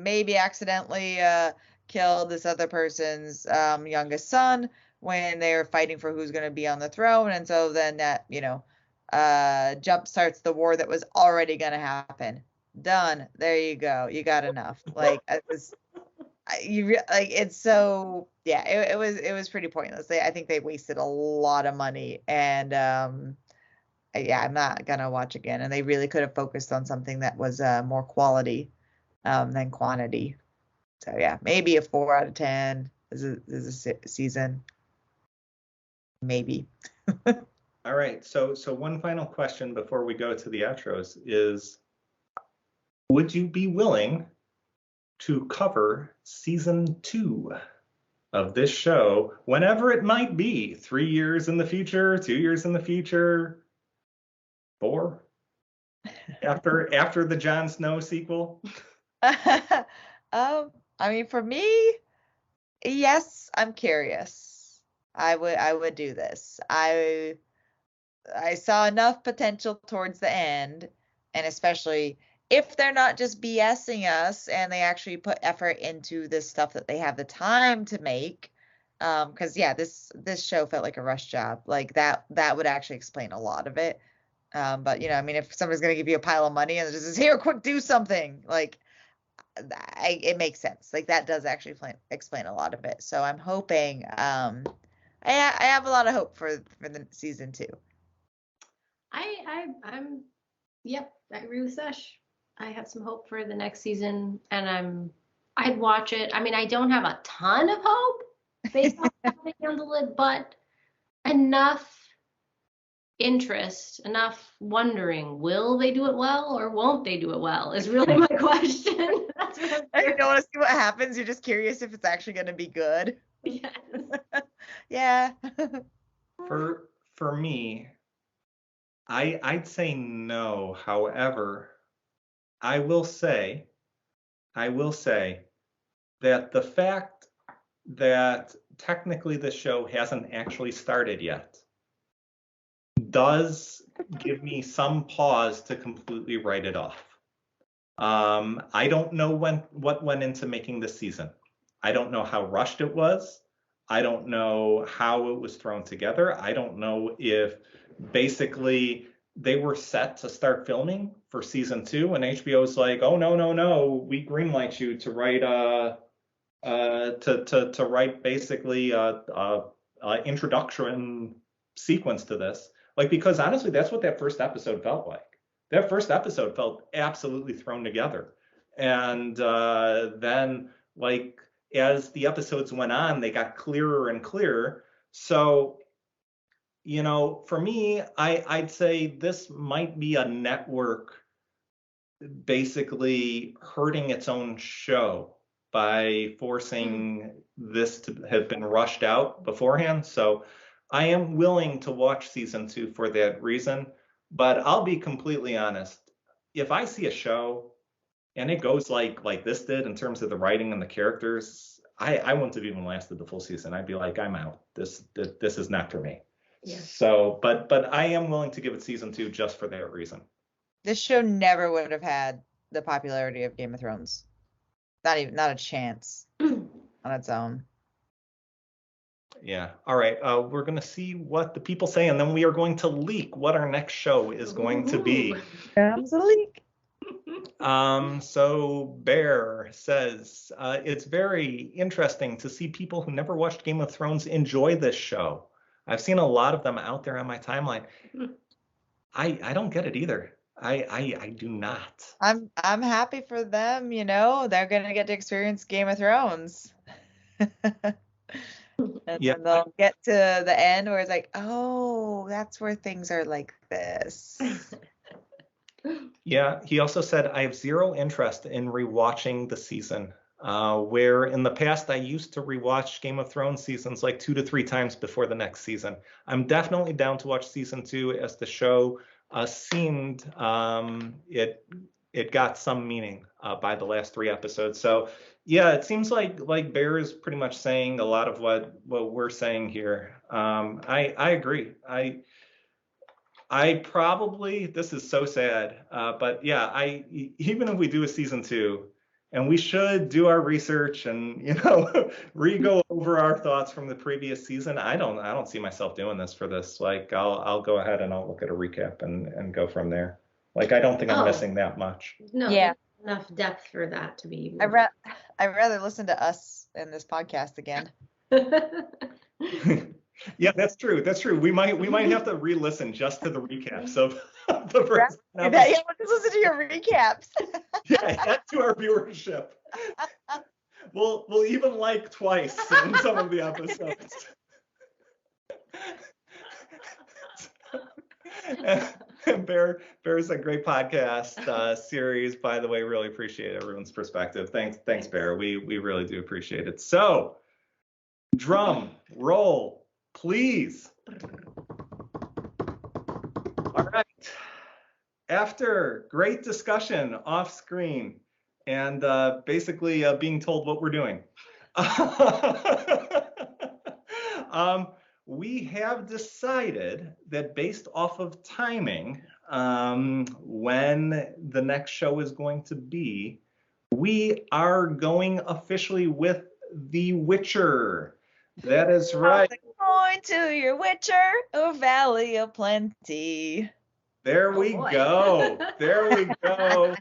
maybe accidentally killed this other person's youngest son when they were fighting for who's gonna be on the throne, and so then that jump starts the war that was already gonna happen. Done. There you go. You got enough. Like, it's so, yeah, it was pretty pointless. I think they wasted a lot of money, and yeah, I'm not gonna watch again. And they really could have focused on something that was more quality than quantity. So yeah, maybe a 4 out of 10 is a season, maybe. All right, so one final question before we go to the outros is, would you be willing to cover season 2 of this show, whenever it might be? 3 years in the future, 2 years in the future, 4? After the Jon Snow sequel? I mean, for me, yes, I'm curious. I would do this. I saw enough potential towards the end, and especially if they're not just BSing us and they actually put effort into this stuff that they have the time to make. Because yeah, this show felt like a rush job. Like that would actually explain a lot of it. But you know, I mean, if somebody's gonna give you a pile of money and just says, here, quick, do something, like it makes sense. Like that does actually explain a lot of it. So I'm hoping. I have a lot of hope for the season 2. Yep, I agree with Sesh. I have some hope for the next season, and I'd watch it. I mean, I don't have a ton of hope based on how they handle it, but enough interest, enough wondering, will they do it well or won't they do it well is really my question. That's what You don't want to see what happens. You're just curious if it's actually going to be good. Yes. Yeah. For me, I'd say no. However, I will say that the fact that technically the show hasn't actually started yet does give me some pause to completely write it off. I don't know what went into making this season. I don't know how rushed it was. I don't know how it was thrown together. I don't know if basically they were set to start filming for season 2 and HBO's like, oh no, we greenlight you to write to write basically a introduction sequence to this. Like, because honestly, that's what that first episode felt like. That first episode felt absolutely thrown together. And then, like, as the episodes went on, they got clearer and clearer. So, you know, for me, I'd say this might be a network basically hurting its own show by forcing this to have been rushed out beforehand. So I am willing to watch season 2 for that reason, but I'll be completely honest. If I see a show and it goes like this did in terms of the writing and the characters, I wouldn't have even lasted the full season. I'd be like, I'm out. This is not for me. Yeah. So, but I am willing to give it season 2 just for that reason. This show never would have had the popularity of Game of Thrones. Not a chance on its own. Yeah. All right. We're going to see what the people say, and then we are going to leak what our next show is going to be. Comes a leak. So Bear says, it's very interesting to see people who never watched Game of Thrones enjoy this show. I've seen a lot of them out there on my timeline. I don't get it either. I do not. I'm happy for them, you know. They're gonna get to experience Game of Thrones. And Yeah. then they'll get to the end where it's like, oh, that's where things are like this. Yeah, he also said, I have zero interest in rewatching the season. Where in the past I used to rewatch Game of Thrones seasons like 2 to 3 times before the next season. I'm definitely down to watch season 2 as the show seemed it got some meaning by the last 3 episodes. So yeah, it seems like Bear is pretty much saying a lot of what we're saying here. I agree. I probably, this is so sad, but yeah, even if we do a season 2, and we should do our research and, you know, re-go over our thoughts from the previous season, I don't see myself doing this for this. Like, I'll go ahead and I'll look at a recap and go from there. Like, I don't think I'm missing that much. No, Yeah. Enough depth for that to be. I'd rather listen to us in this podcast again. Yeah, that's true. That's true. We might have to re-listen just to the recaps of the first episode. Yeah, just listen to your recaps. Yeah, add to our viewership. We'll even like twice in some of the episodes. And Bear's a great podcast series, by the way. Really appreciate everyone's perspective. Thanks, Bear. We really do appreciate it. So, drum roll, please. All right. After great discussion off screen and basically being told what we're doing, we have decided that based off of timing, when the next show is going to be, we are going officially with The Witcher. That is right. Going to your Witcher, a valley of plenty. There we go. There we go.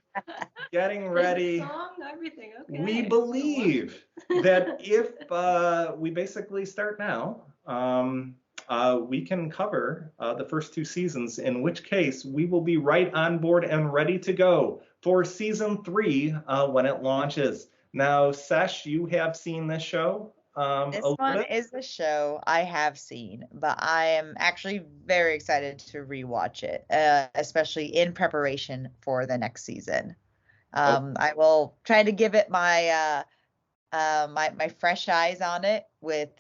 Getting ready. Song, everything. Okay. We believe that if we basically start now, we can cover the first 2 seasons, in which case we will be right on board and ready to go for season 3 when it launches. Now, Sesh, you have seen this show. This one is a show I have seen, but I am actually very excited to rewatch it, especially in preparation for the next season. I will try to give it my my fresh eyes on it with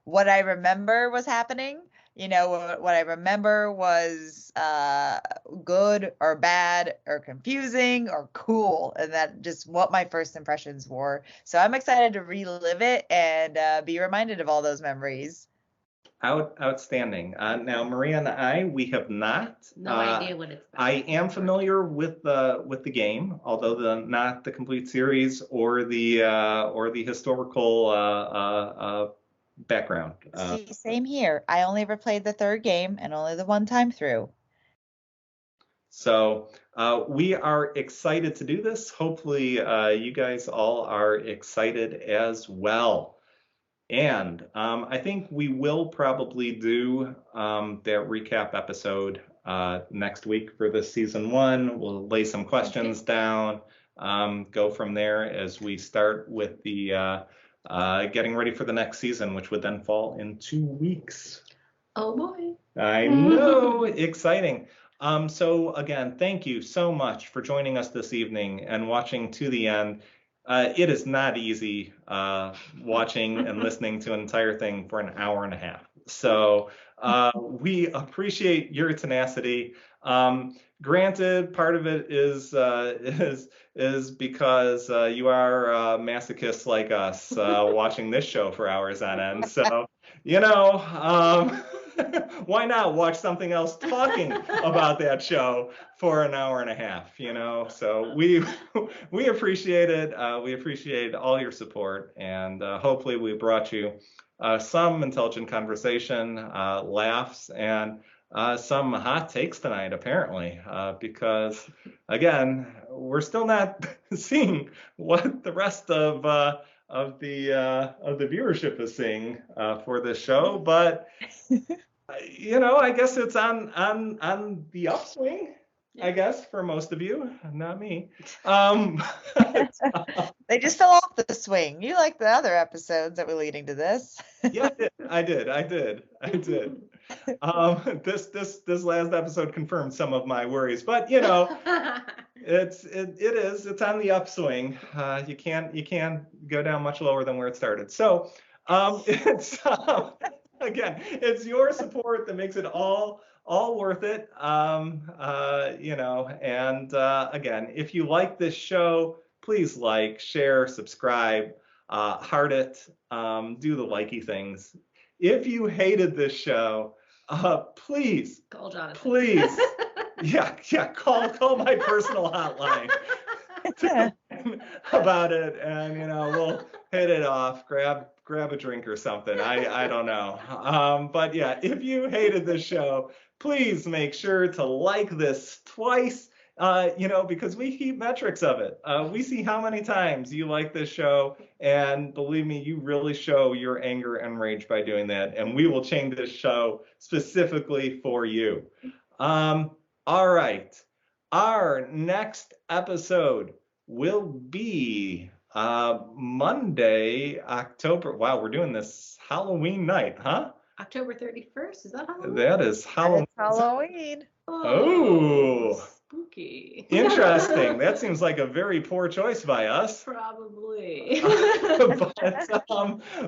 what I remember was happening. You know, what I remember was good or bad or confusing or cool, and that just what my first impressions were. So I'm excited to relive it and be reminded of all those memories. Outstanding. Now, Maria and we have not. No idea what it's about. I am familiar with the game, although not the complete series or the historical background. See, same here. I only ever played the 3rd game and only the one time through. So we are excited to do this. Hopefully you guys all are excited as well. And I think we will probably do that recap episode next week for this season 1. We'll lay some questions down, go from there as we start with the getting ready for the next season, which would then fall in 2 weeks. Oh boy. I know, exciting. So again, thank you so much for joining us this evening and watching to the end. It is not easy watching and listening to an entire thing for an hour and a half. So we appreciate your tenacity. Granted, part of it is because you are masochists like us watching this show for hours on end. So, you know, why not watch something else talking about that show for an hour and a half, you know? So we appreciate it. We appreciate all your support, and hopefully we brought you some intelligent conversation, laughs, and some hot takes tonight, apparently, because again, we're still not seeing what the rest of the viewership is seeing for this show, but you know, I guess it's on the upswing. I guess for most of you, not me. They just fell off the swing. You like the other episodes that were leading to this? Yeah, I did. This last episode confirmed some of my worries, but you know, it's on the upswing. You can't go down much lower than where it started. So it's again, it's your support that makes it all worth it. You know, and again, if you like this show, please like, share, subscribe, heart it, do the likey things. If you hated this show, please call Jonathan. Please, yeah, call my personal hotline about it, and you know, we'll hit it off, grab a drink or something. I don't know. But yeah, if you hated this show, please make sure to like this twice. You know, because we keep metrics of it. We see how many times you like this show, and believe me, you really show your anger and rage by doing that, and we will change this show specifically for you. All right. Our next episode will be Monday, October. Wow, we're doing this Halloween night, huh? October 31st, is that Halloween? That is Halloween. It's Halloween. Oh. Spooky. Interesting. That seems like a very poor choice by us. Probably.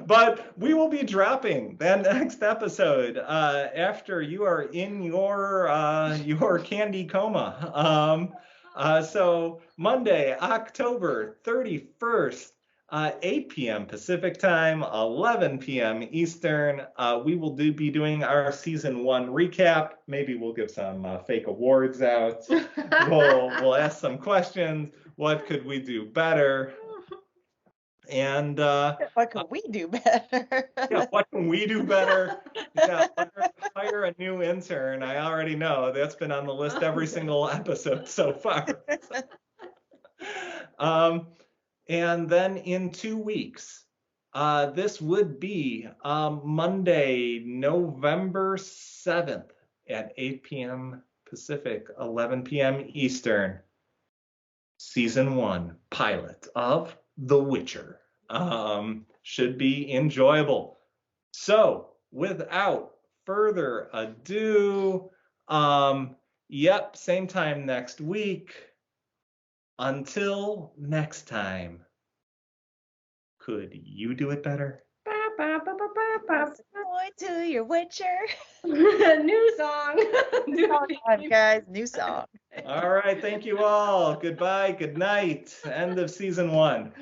But we will be dropping that next episode after you are in your candy coma. So Monday, October 31st. 8 p.m. Pacific time, 11 p.m. Eastern. We will be doing our season 1 recap. Maybe we'll give some fake awards out. We'll ask some questions. What could we do better? And what could we do better? yeah, what can we do better? Yeah, hire a new intern. I already know that's been on the list every single episode so far. And then in 2 weeks, this would be Monday, November 7th at 8 p.m. Pacific, 11 p.m. Eastern. Season 1 pilot of The Witcher. Should be enjoyable. So, without further ado, yep, same time next week. Until next time, could you do it better? Point to your Witcher. New song. New song, guys. New song. All right, thank you all. Goodbye, good night. End of season 1.